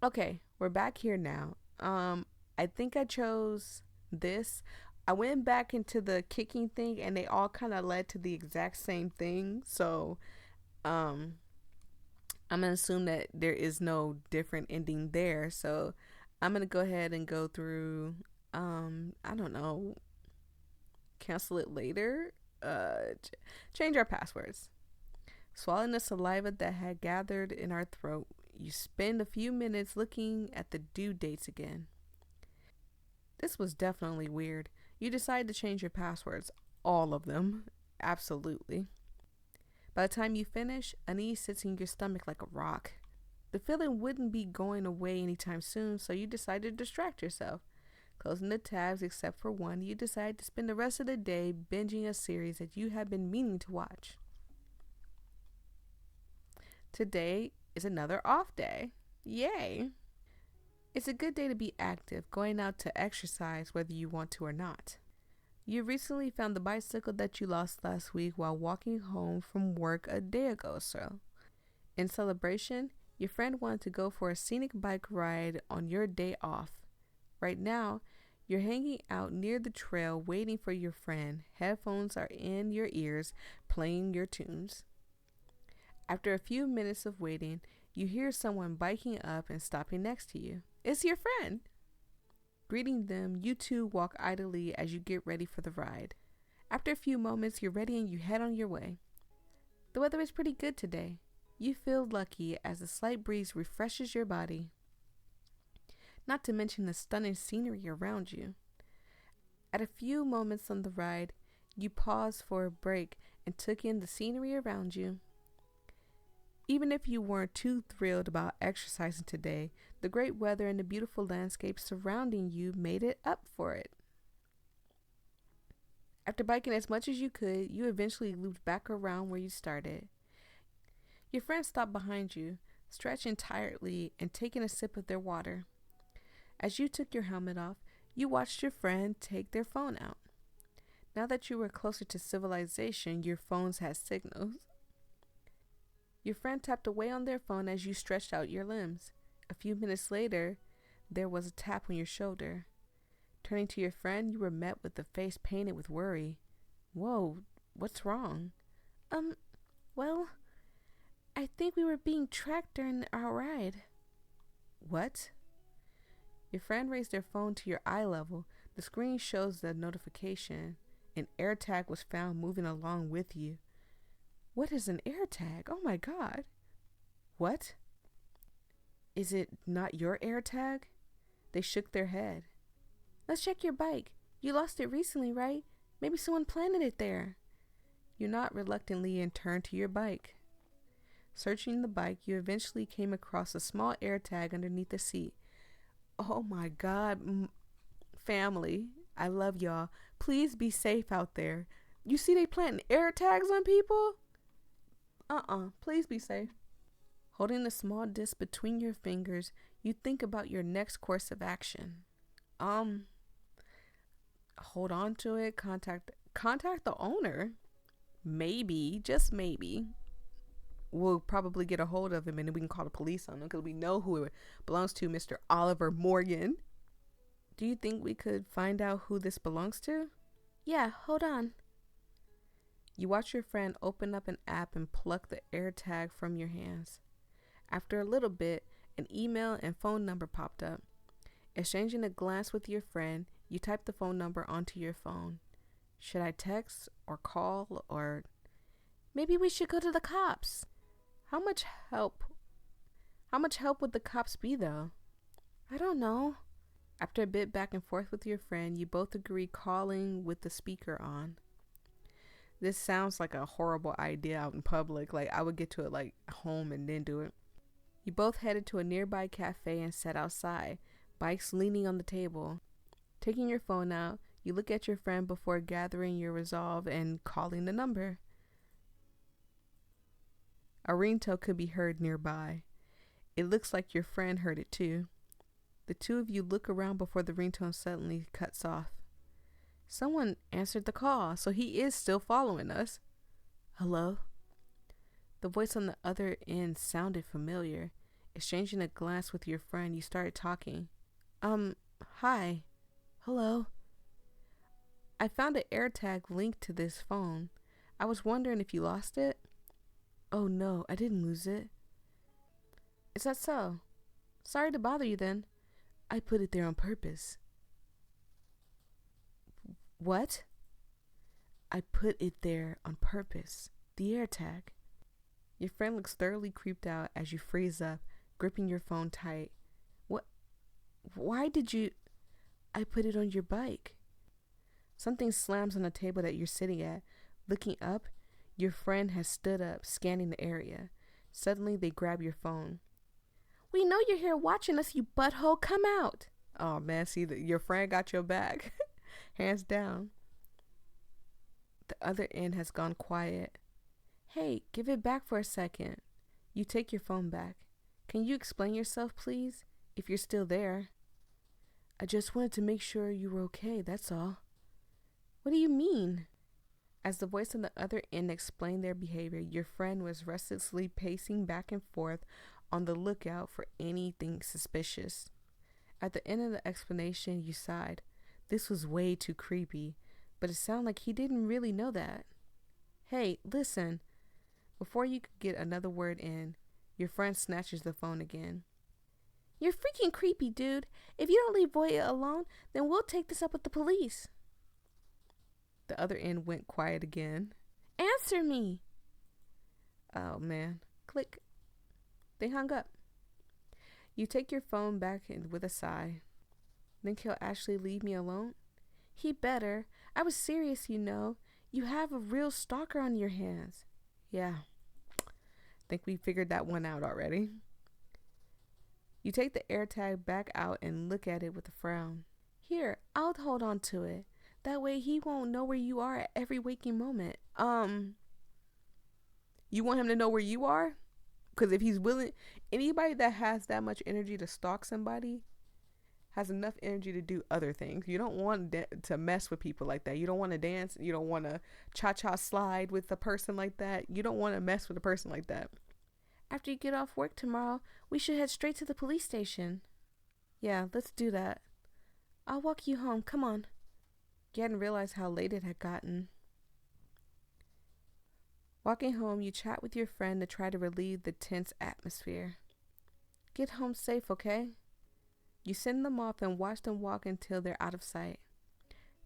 Okay, we're back here now. I think I chose this. I went back into the kicking thing and they all kind of led to the exact same thing. So, I'm going to assume that there is no different ending there. So I'm going to go ahead and go through, I don't know, cancel it later, change our passwords. Swallowing the saliva that had gathered in our throat, you spend a few minutes looking at the due dates again. This was definitely weird. You decide to change your passwords, all of them, absolutely. By the time you finish, unease sits in your stomach like a rock. The feeling wouldn't be going away anytime soon, so you decide to distract yourself. Closing the tabs except for one, you decide to spend the rest of the day binging a series that you have been meaning to watch. Today is another off day. Yay! It's a good day to be active, going out to exercise whether you want to or not. You recently found the bicycle that you lost last week while walking home from work a day ago or so. In celebration, your friend wanted to go for a scenic bike ride on your day off. Right now, you're hanging out near the trail waiting for your friend. Headphones are in your ears, playing your tunes. After a few minutes of waiting, you hear someone biking up and stopping next to you. It's your friend. Greeting them, you two walk idly as you get ready for the ride. After a few moments, you're ready and you head on your way. The weather is pretty good today. You feel lucky as a slight breeze refreshes your body. Not to mention the stunning scenery around you. At a few moments on the ride, you paused for a break and took in the scenery around you. Even if you weren't too thrilled about exercising today, the great weather and the beautiful landscape surrounding you made it up for it. After biking as much as you could, you eventually looped back around where you started. Your friend stopped behind you, stretching tiredly and taking a sip of their water. As you took your helmet off, you watched your friend take their phone out. Now that you were closer to civilization, your phones had signals. Your friend tapped away on their phone as you stretched out your limbs. A few minutes later, there was a tap on your shoulder. Turning to your friend, you were met with a face painted with worry. Whoa, what's wrong? Well, I think we were being tracked during our ride. What? Your friend raised their phone to your eye level. The screen shows the notification. An AirTag was found moving along with you. What is an AirTag? Oh my God. What? Is it not your AirTag? They shook their head. Let's check your bike. You lost it recently, right? Maybe someone planted it there. You nod reluctantly and turn to your bike. Searching the bike, you eventually came across a small AirTag underneath the seat. Oh my God, family, I love y'all. Please be safe out there. You see they planting AirTags on people? Please be safe. Holding the small disc between your fingers, you think about your next course of action. Hold on to it, contact the owner. Maybe, just maybe, we'll probably get a hold of him and then we can call the police on him because we know who it belongs to, Mr. Oliver Morgan. Do you think we could find out who this belongs to? Yeah, hold on. You watch your friend open up an app and pluck the AirTag from your hands. After a little bit, an email and phone number popped up. Exchanging a glance with your friend, you type the phone number onto your phone. Should I text or call or maybe we should go to the cops? How much help? How much help would the cops be, though? I don't know. After a bit back and forth with your friend, you both agree calling with the speaker on. This sounds like a horrible idea out in public. Like, I would get to it like home and then do it. You both headed to a nearby cafe and sat outside, bikes leaning on the table. Taking your phone out, you look at your friend before gathering your resolve and calling the number. A ringtone could be heard nearby. It looks like your friend heard it too. The two of you look around before the ringtone suddenly cuts off. Someone answered the call, so he is still following us. Hello? The voice on the other end sounded familiar. Exchanging a glance with your friend, you started talking. Hi. Hello? I found an AirTag linked to this phone. I was wondering if you lost it? Oh no, I didn't lose it. Is that so? Sorry to bother you then. I put it there on purpose. What? I put it there on purpose. The AirTag. Your friend looks thoroughly creeped out as you freeze up, gripping your phone tight. What? Why did you... I put it on your bike. Something slams on the table that you're sitting at. Looking up, your friend has stood up, scanning the area. Suddenly, they grab your phone. We know you're here watching us, you butthole. Come out. Oh, man, see, your friend got your back. Hands down. The other end has gone quiet. Hey, give it back for a second. You take your phone back. Can you explain yourself, please? If you're still there. I just wanted to make sure you were okay, that's all. What do you mean? As the voice on the other end explained their behavior, your friend was restlessly pacing back and forth on the lookout for anything suspicious. At the end of the explanation, you sighed. This was way too creepy, but it sounded like he didn't really know that. Hey, listen. Before you could get another word in, your friend snatches the phone again. You're freaking creepy, dude. If you don't leave Voyia alone, then we'll take this up with the police. The other end went quiet again. Answer me. Oh, man. Click. They hung up. You take your phone back with a sigh. Think he'll actually leave me alone? He better. I was serious, you know. You have a real stalker on your hands. Yeah. Think we figured that one out already. You take the AirTag back out and look at it with a frown. Here, I'll hold on to it. That way he won't know where you are at every waking moment. You want him to know where you are? Because if he's willing, anybody that has that much energy to stalk somebody has enough energy to do other things. You don't want to mess with people like that. You don't want to dance. You don't want to cha-cha slide with a person like that. You don't want to mess with a person like that. After you get off work tomorrow, we should head straight to the police station. Yeah, let's do that. I'll walk you home. Come on. You hadn't realized how late it had gotten. Walking home, you chat with your friend to try to relieve the tense atmosphere. Get home safe, okay? You send them off and watch them walk until they're out of sight.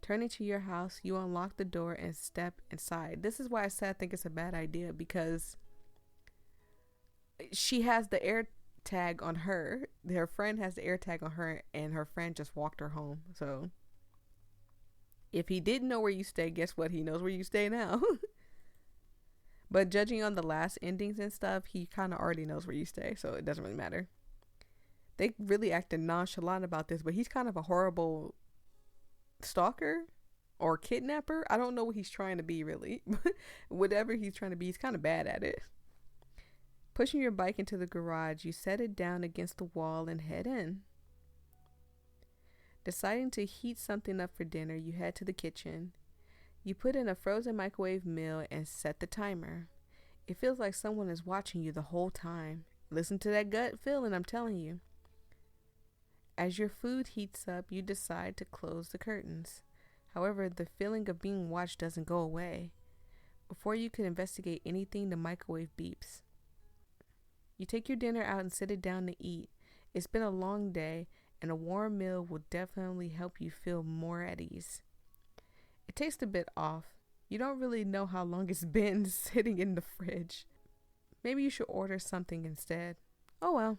Turning to your house, you unlock the door and step inside. This is why I said I think it's a bad idea, because she has the air tag on her. Her friend has the air tag on her, and her friend just walked her home. So if he didn't know where you stay, guess what? He knows where you stay now. But judging on the last endings and stuff, he kind of already knows where you stay, so it doesn't really matter. They really acted nonchalant about this, but he's kind of a horrible stalker or kidnapper. I don't know what he's trying to be, really. Whatever he's trying to be, he's kind of bad at it. Pushing your bike into the garage, you set it down against the wall and head in. Deciding to heat something up for dinner, you head to the kitchen. You put in a frozen microwave meal and set the timer. It feels like someone is watching you the whole time. Listen to that gut feeling, I'm telling you. As your food heats up, you decide to close the curtains. However, the feeling of being watched doesn't go away. Before you can investigate anything, the microwave beeps. You take your dinner out and sit it down to eat. It's been a long day, and a warm meal will definitely help you feel more at ease. It tastes a bit off. You don't really know how long it's been sitting in the fridge. Maybe you should order something instead. Oh well.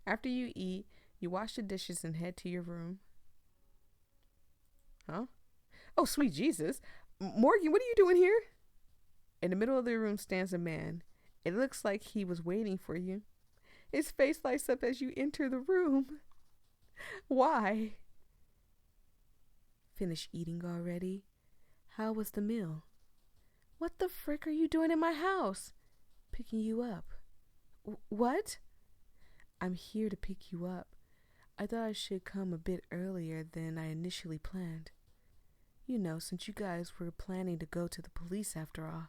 After you eat, you wash the dishes and head to your room. Huh? Oh, sweet Jesus. Morgan, what are you doing here? In the middle of the room stands a man. It looks like he was waiting for you. His face lights up as you enter the room. Why? Finish eating already? How was the meal? What the frick are you doing in my house? Picking you up. What? I'm here to pick you up. I thought I should come a bit earlier than I initially planned. You know, since you guys were planning to go to the police after all.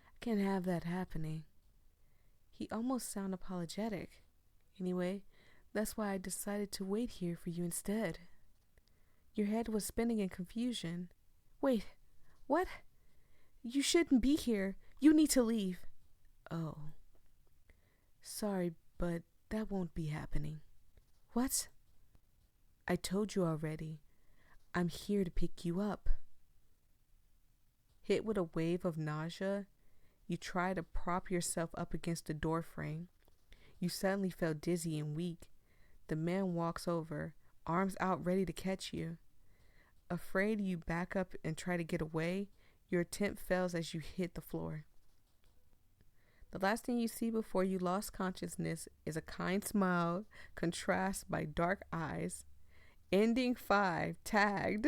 I can't have that happening. He almost sounded apologetic. Anyway, that's why I decided to wait here for you instead. Your head was spinning in confusion. Wait, what? You shouldn't be here. You need to leave. Oh. Sorry, but that won't be happening. What? I told you already. I'm here to pick you up. Hit with a wave of nausea, you try to prop yourself up against the door frame. You suddenly felt dizzy and weak. The man walks over, arms out ready to catch you. Afraid, you back up and try to get away. Your attempt fails as you hit the floor. The last thing you see before you lost consciousness is a kind smile contrasted by dark eyes. Ending 5, tagged.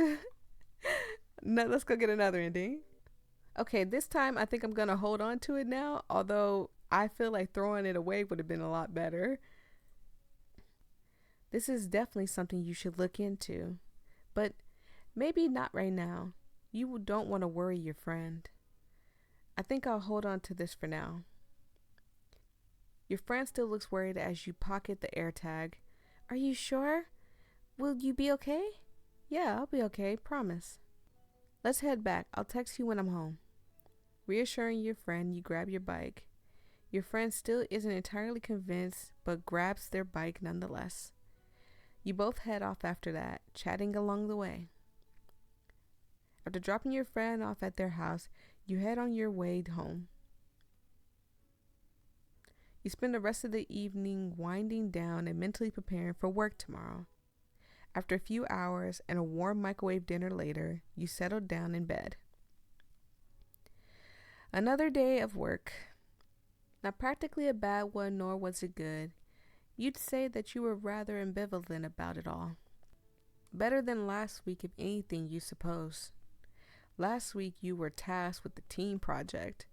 No, let's go get another ending. Okay, this time I think I'm going to hold on to it now, although I feel like throwing it away would have been a lot better. This is definitely something you should look into, but maybe not right now. You don't want to worry your friend. I think I'll hold on to this for now. Your friend still looks worried as you pocket the AirTag. Are you sure? Will you be okay? Yeah, I'll be okay, promise. Let's head back. I'll text you when I'm home. Reassuring your friend, you grab your bike. Your friend still isn't entirely convinced, but grabs their bike nonetheless. You both head off after that, chatting along the way. After dropping your friend off at their house, you head on your way home. You spend the rest of the evening winding down and mentally preparing for work tomorrow. After a few hours and a warm microwave dinner later, you settle down in bed. Another day of work. Not practically a bad one, nor was it good. You'd say that you were rather ambivalent about it all. Better than last week, if anything, you suppose. Last week, you were tasked with the team project.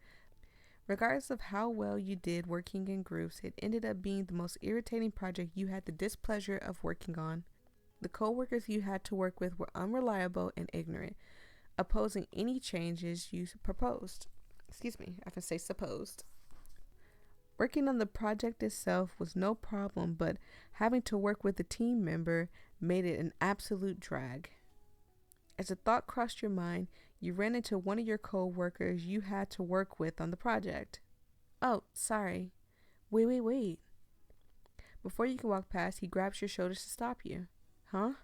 Regardless of how well you did working in groups, it ended up being the most irritating project you had the displeasure of working on. The co-workers you had to work with were unreliable and ignorant, opposing any changes you proposed. I can say supposed. Working on the project itself was no problem, but having to work with a team member made it an absolute drag. As a thought crossed your mind, you ran into one of your co-workers you had to work with on the project. Oh, sorry. Wait. Before you can walk past, he grabs your shoulders to stop you. Huh?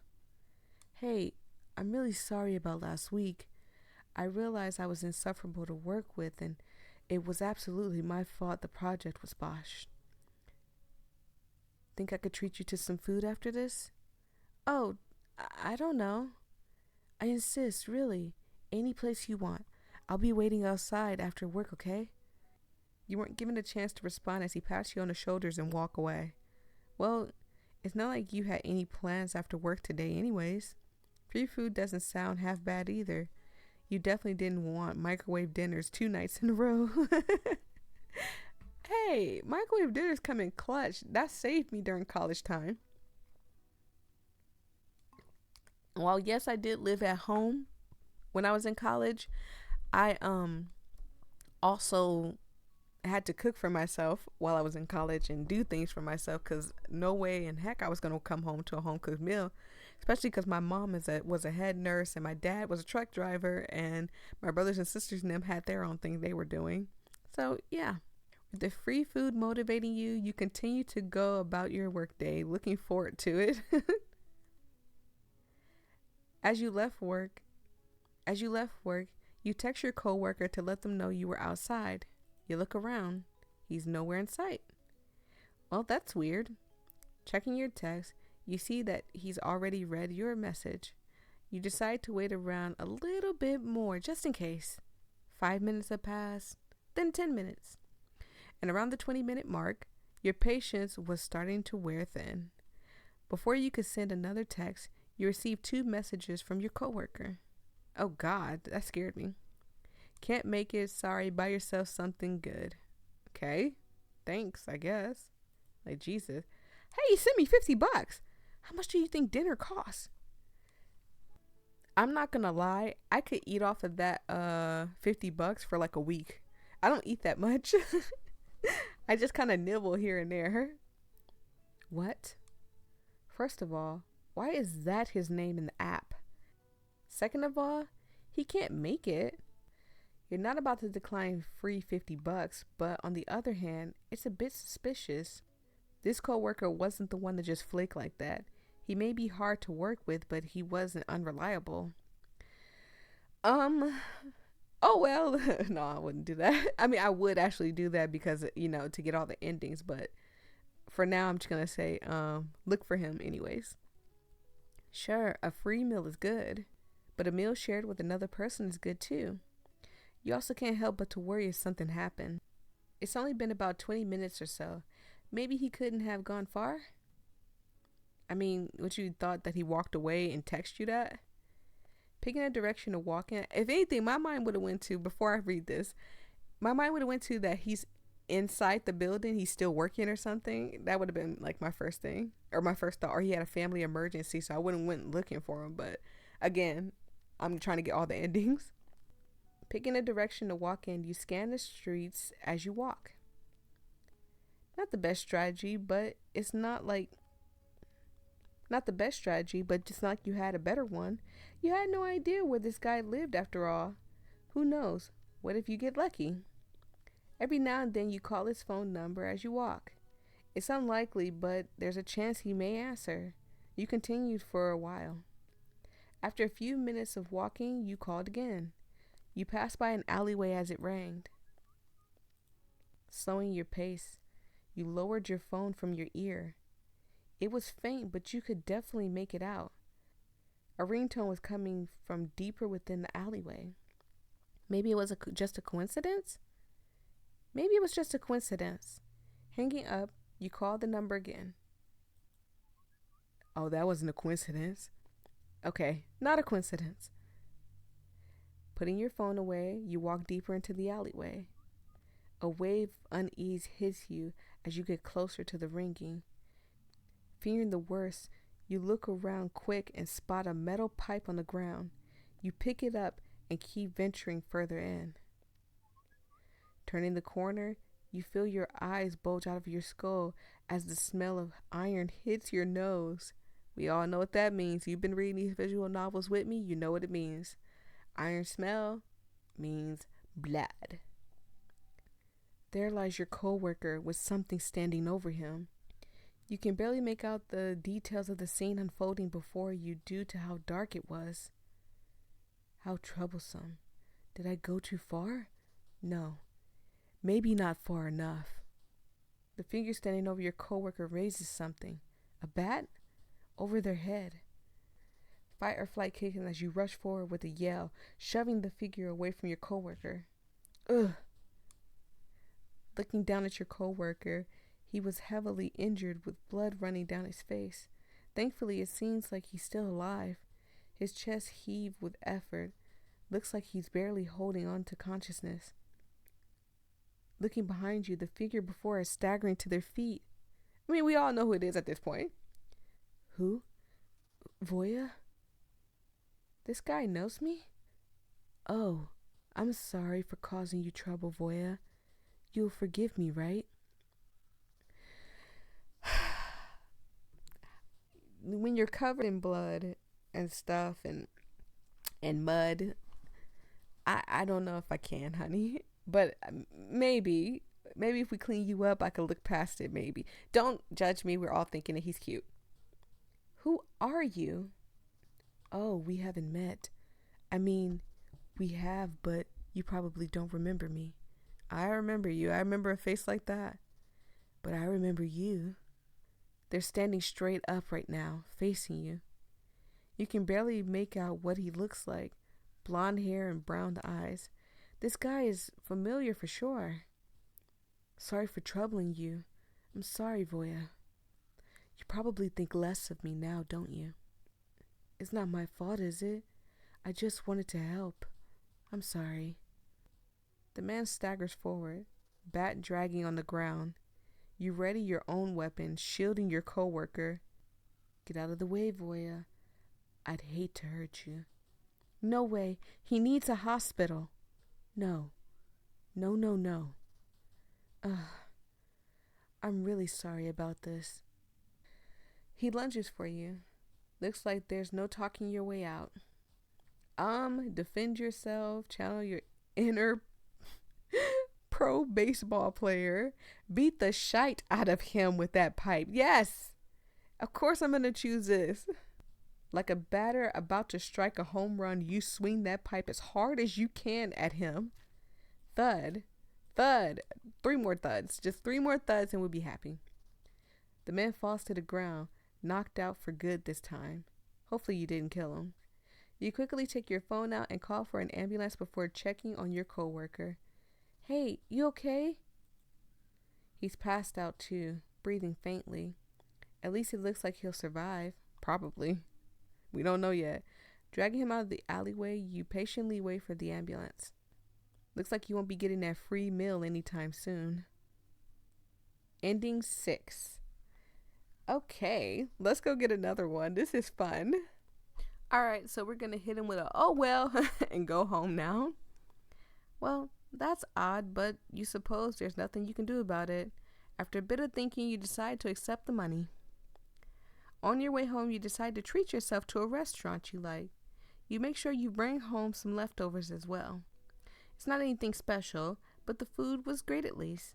Hey, I'm really sorry about last week. I realized I was insufferable to work with, and it was absolutely my fault the project was botched. Think I could treat you to some food after this? Oh, I don't know. I insist, really. Any place you want. I'll be waiting outside after work, okay? You weren't given a chance to respond as he pats you on the shoulders and walk away. Well, it's not like you had any plans after work today anyways. Free food doesn't sound half bad either. You definitely didn't want microwave dinners 2 nights in a row. Hey, microwave dinners come in clutch. That saved me during college time. While yes, I did live at home when I was in college, I also had to cook for myself while I was in college and do things for myself, because no way in heck I was going to come home to a home cooked meal, especially because my mom was a head nurse and my dad was a truck driver, and my brothers and sisters and them had their own thing they were doing. So yeah, with the free food motivating you, you continue to go about your workday looking forward to it. As you left work, you text your coworker to let them know you were outside. You look around. He's nowhere in sight. Well, that's weird. Checking your text, you see that he's already read your message. You decide to wait around a little bit more just in case. 5 minutes have passed, then 10 minutes. And around the 20-minute mark, your patience was starting to wear thin. Before you could send another text, you received 2 messages from your coworker. Oh God, that scared me. Can't make it, sorry, buy yourself something good. Okay, thanks, I guess. Like, Jesus. Hey, you sent me $50. How much do you think dinner costs? I'm not gonna lie, I could eat off of that $50 for like a week. I don't eat that much. I just kind of nibble here and there. What? First of all, why is that his name in the app? Second of all, he can't make it. You're not about to decline free $50, but on the other hand, it's a bit suspicious. This coworker wasn't the one to just flake like that. He may be hard to work with, but he wasn't unreliable. Oh well, no, I wouldn't do that. I mean, I would actually do that because, to get all the endings, but for now, I'm just gonna say, look for him anyways. Sure, a free meal is good, but a meal shared with another person is good too. You also can't help but to worry if something happened. It's only been about 20 minutes or so. Maybe he couldn't have gone far? I mean, would you thought that he walked away and texted you that? Picking a direction to walk in. If anything, my mind would have went to, before I read this, my mind would have went to that he's inside the building, he's still working or something. That would have been like my first thing, or my first thought, or he had a family emergency, so I wouldn't went looking for him. But again, I'm trying to get all the endings. Picking a direction to walk in, you scan the streets as you walk. Not the best strategy, but it's not the best strategy, but just not like you had a better one. You had no idea where this guy lived after all. Who knows? What if you get lucky? Every now and then you call his phone number as you walk. It's unlikely, but there's a chance he may answer. You continued for a while. After a few minutes of walking, you called again. You passed by an alleyway as it rang. Slowing your pace, you lowered your phone from your ear. It was faint, but you could definitely make it out. A ringtone was coming from deeper within the alleyway. Maybe it was just a coincidence? Maybe it was just a coincidence. Hanging up, you called the number again. Oh, that wasn't a coincidence. Okay, not a coincidence. Putting your phone away, you walk deeper into the alleyway. A wave of unease hits you as you get closer to the ringing. Fearing the worst, you look around quick and spot a metal pipe on the ground. You pick it up and keep venturing further in. Turning the corner, you feel your eyes bulge out of your skull as the smell of iron hits your nose. We all know what that means. You've been reading these visual novels with me, you know what it means. Iron smell means blood. There lies your coworker with something standing over him. You can barely make out the details of the scene unfolding before you due to how dark it was. How troublesome. Did I go too far? No. Maybe not far enough. The figure standing over your coworker raises something. A bat? Over their head. Fight or flight kicking as you rush forward with a yell, shoving the figure away from your coworker. Ugh. Looking down at your coworker, he was heavily injured with blood running down his face. Thankfully, it seems like he's still alive. His chest heaved with effort. Looks like he's barely holding on to consciousness. Looking behind you, the figure before is staggering to their feet. I mean, we all know who it is at this point. Who? Voyia? This guy knows me? Oh, I'm sorry for causing you trouble, Voyia. You'll forgive me, right? When you're covered in blood and stuff and mud, I don't know if I can, honey. But maybe if we clean you up, I could look past it, maybe. Don't judge me. We're all thinking that he's cute. Who are you? Oh, we haven't met. I mean, we have, but you probably don't remember me. I remember you. I remember a face like that. But I remember you. They're standing straight up right now, facing you. You can barely make out what he looks like. Blonde hair and brown eyes. This guy is familiar for sure. Sorry for troubling you. I'm sorry, Voyia. You probably think less of me now, don't you? It's not my fault, is it? I just wanted to help. I'm sorry. The man staggers forward, bat dragging on the ground. You ready your own weapon, shielding your coworker. Get out of the way, Voyia. I'd hate to hurt you. No way. He needs a hospital. No. No, no, no. I'm really sorry about this. He lunges for you. Looks like there's no talking your way out. Defend yourself, channel your inner pro baseball player. Beat the shite out of him with that pipe. Yes! Of course I'm gonna choose this. Like a batter about to strike a home run, you swing that pipe as hard as you can at him. Thud. Thud. 3 more thuds. Just 3 more thuds and we'll be happy. The man falls to the ground, knocked out for good this time. Hopefully you didn't kill him. You quickly take your phone out and call for an ambulance before checking on your coworker. Hey, you okay? He's passed out too, breathing faintly. At least it looks like he'll survive. Probably. We don't know yet. Dragging him out of the alleyway, you patiently wait for the ambulance. Looks like you won't be getting that free meal anytime soon. Ending 6. Okay, let's go get another one. This is fun. Alright, so we're going to hit him with a, oh well, and go home now. Well, that's odd, but you suppose there's nothing you can do about it. After a bit of thinking, you decide to accept the money. On your way home, you decide to treat yourself to a restaurant you like. You make sure you bring home some leftovers as well. It's not anything special, but the food was great at least.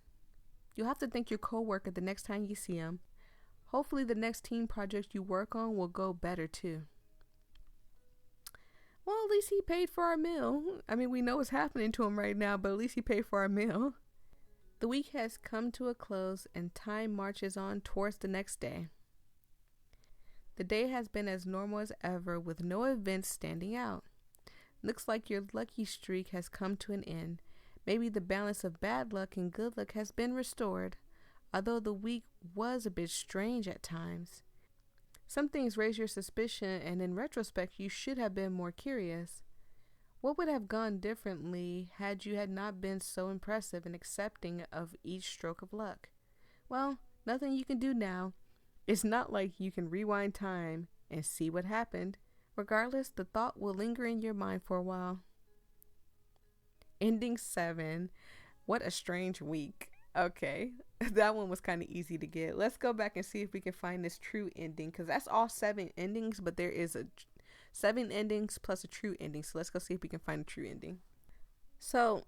You'll have to thank your coworker the next time you see him. Hopefully the next team project you work on will go better too. Well, at least he paid for our meal. I mean, we know what's happening to him right now, but at least he paid for our meal. The week has come to a close and time marches on towards the next day. The day has been as normal as ever with no events standing out. Looks like your lucky streak has come to an end. Maybe the balance of bad luck and good luck has been restored, although the week was a bit strange at times. Some things raise your suspicion, and in retrospect, you should have been more curious. What would have gone differently had you had not been so impressive and accepting of each stroke of luck? Well, nothing you can do now. It's not like you can rewind time and see what happened. Regardless, the thought will linger in your mind for a while. Ending 7. What a strange week. Okay, that one was kind of easy to get. Let's go back and see if we can find this true ending, because that's all 7 endings, but there is a 7 endings plus a true ending. So let's go see if we can find a true ending. So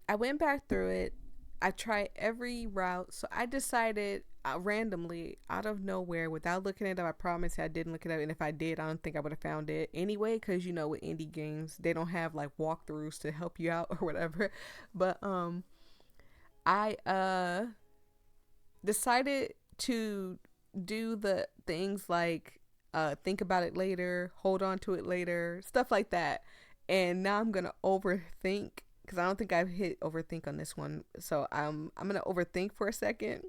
I went back through it. I tried every route. So I decided randomly, out of nowhere, without looking it up. I promise I didn't look it up. And if I did, I don't think I would have found it anyway. Because, you know, with indie games, they don't have like walkthroughs to help you out or whatever. But I decided to do the things like think about it later, hold on to it later, stuff like that. And now I'm going to overthink, because I don't think I've hit overthink on this one. So I'm going to overthink for a second,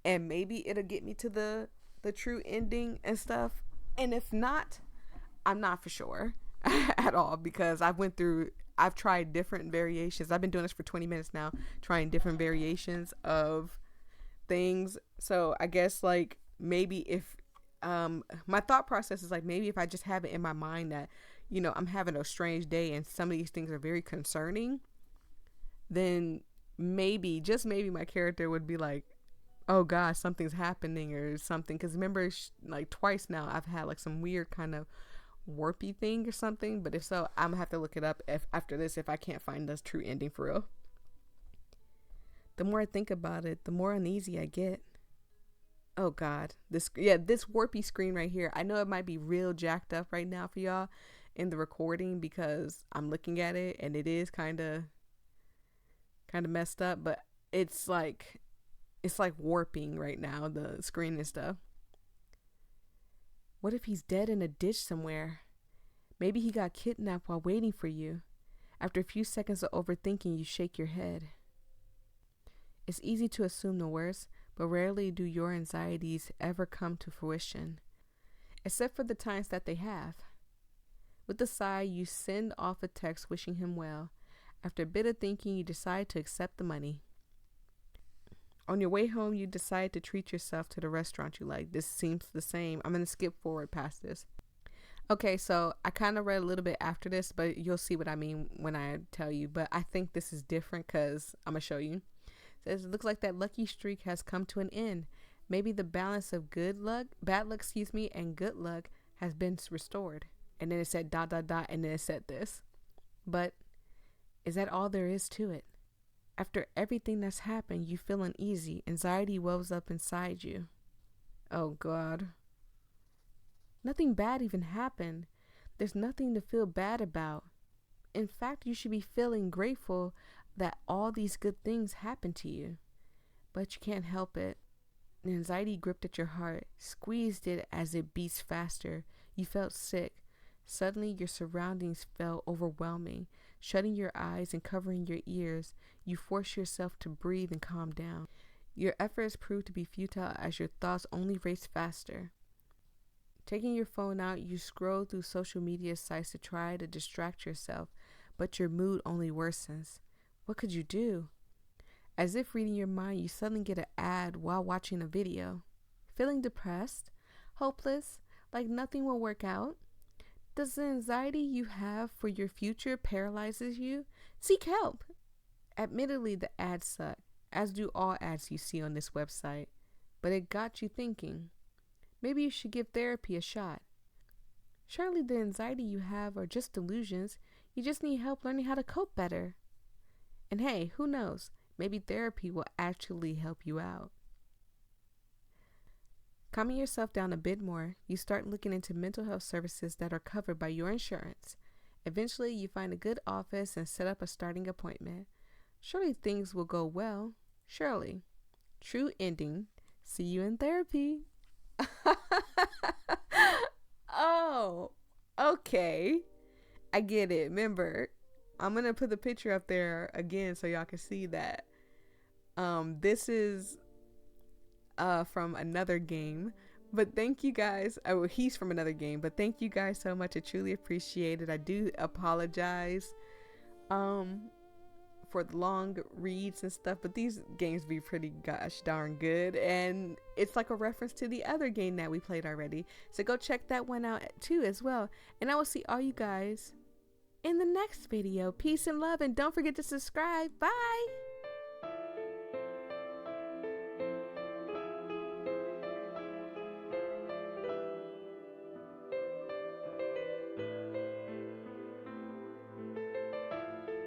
and maybe it'll get me to the true ending and stuff. And if not, I'm not for sure at all, because I've tried different variations. I've been doing this for 20 minutes now, trying different variations of things. So I guess like maybe if my thought process is like, maybe if I just have it in my mind that, you know, I'm having a strange day and some of these things are very concerning, then maybe, just maybe, my character would be like, oh gosh, something's happening or something. Because remember, like twice now I've had like some weird kind of warpy thing or something. But if so, I'm gonna have to look it up after this if I can't find the true ending for real. The more I think about it, the more uneasy I get. Oh god, this warpy screen right here. I know it might be real jacked up right now for y'all in the recording, because I'm looking at it and it is kind of kind of messed up, but it's like warping right now, the screen and stuff. What if he's dead in a ditch somewhere? Maybe he got kidnapped while waiting for you. After a few seconds of overthinking, you shake your head. It's easy to assume the worst, but rarely do your anxieties ever come to fruition, except for the times that they have. With a sigh, you send off a text wishing him well. After a bit of thinking, you decide to accept the money. On your way home, you decide to treat yourself to the restaurant you like. This seems the same. I'm going to skip forward past this. Okay, so I kind of read a little bit after this, but you'll see what I mean when I tell you. But I think this is different because I'm going to show you. It says, it looks like that lucky streak has come to an end. Maybe the balance of bad luck, and good luck has been restored. And then it said ... and then it said this. But is that all there is to it? After everything that's happened, you feel uneasy. Anxiety wells up inside you. Oh, God. Nothing bad even happened. There's nothing to feel bad about. In fact, you should be feeling grateful that all these good things happened to you. But you can't help it. The anxiety gripped at your heart, squeezed it as it beats faster. You felt sick. Suddenly, your surroundings felt overwhelming. Shutting your eyes and covering your ears, you force yourself to breathe and calm down. Your efforts proved to be futile as your thoughts only raced faster. Taking your phone out, you scroll through social media sites to try to distract yourself, but your mood only worsens. What could you do? As if reading your mind, you suddenly get an ad while watching a video. Feeling depressed, hopeless, like nothing will work out? Does the anxiety you have for your future paralyzes you? Seek help. Admittedly, the ads suck, as do all ads you see on this website, but it got you thinking. Maybe you should give therapy a shot. Surely the anxiety you have are just delusions. You just need help learning how to cope better. And hey, who knows? Maybe therapy will actually help you out. Calming yourself down a bit more, you start looking into mental health services that are covered by your insurance. Eventually, you find a good office and set up a starting appointment. Surely things will go well. Surely. True ending. See you in therapy. Oh, okay. I get it. Remember, I'm going to put the picture up there again so y'all can see that. This is from another game, but thank you guys. Oh, he's from another game, but thank you guys so much. I truly appreciate it. I do apologize for the long reads and stuff, but these games be pretty gosh darn good, and it's like a reference to the other game that we played already, so go check that one out too as well. And I will see all you guys in the next video. Peace and love, and don't forget to subscribe. Bye.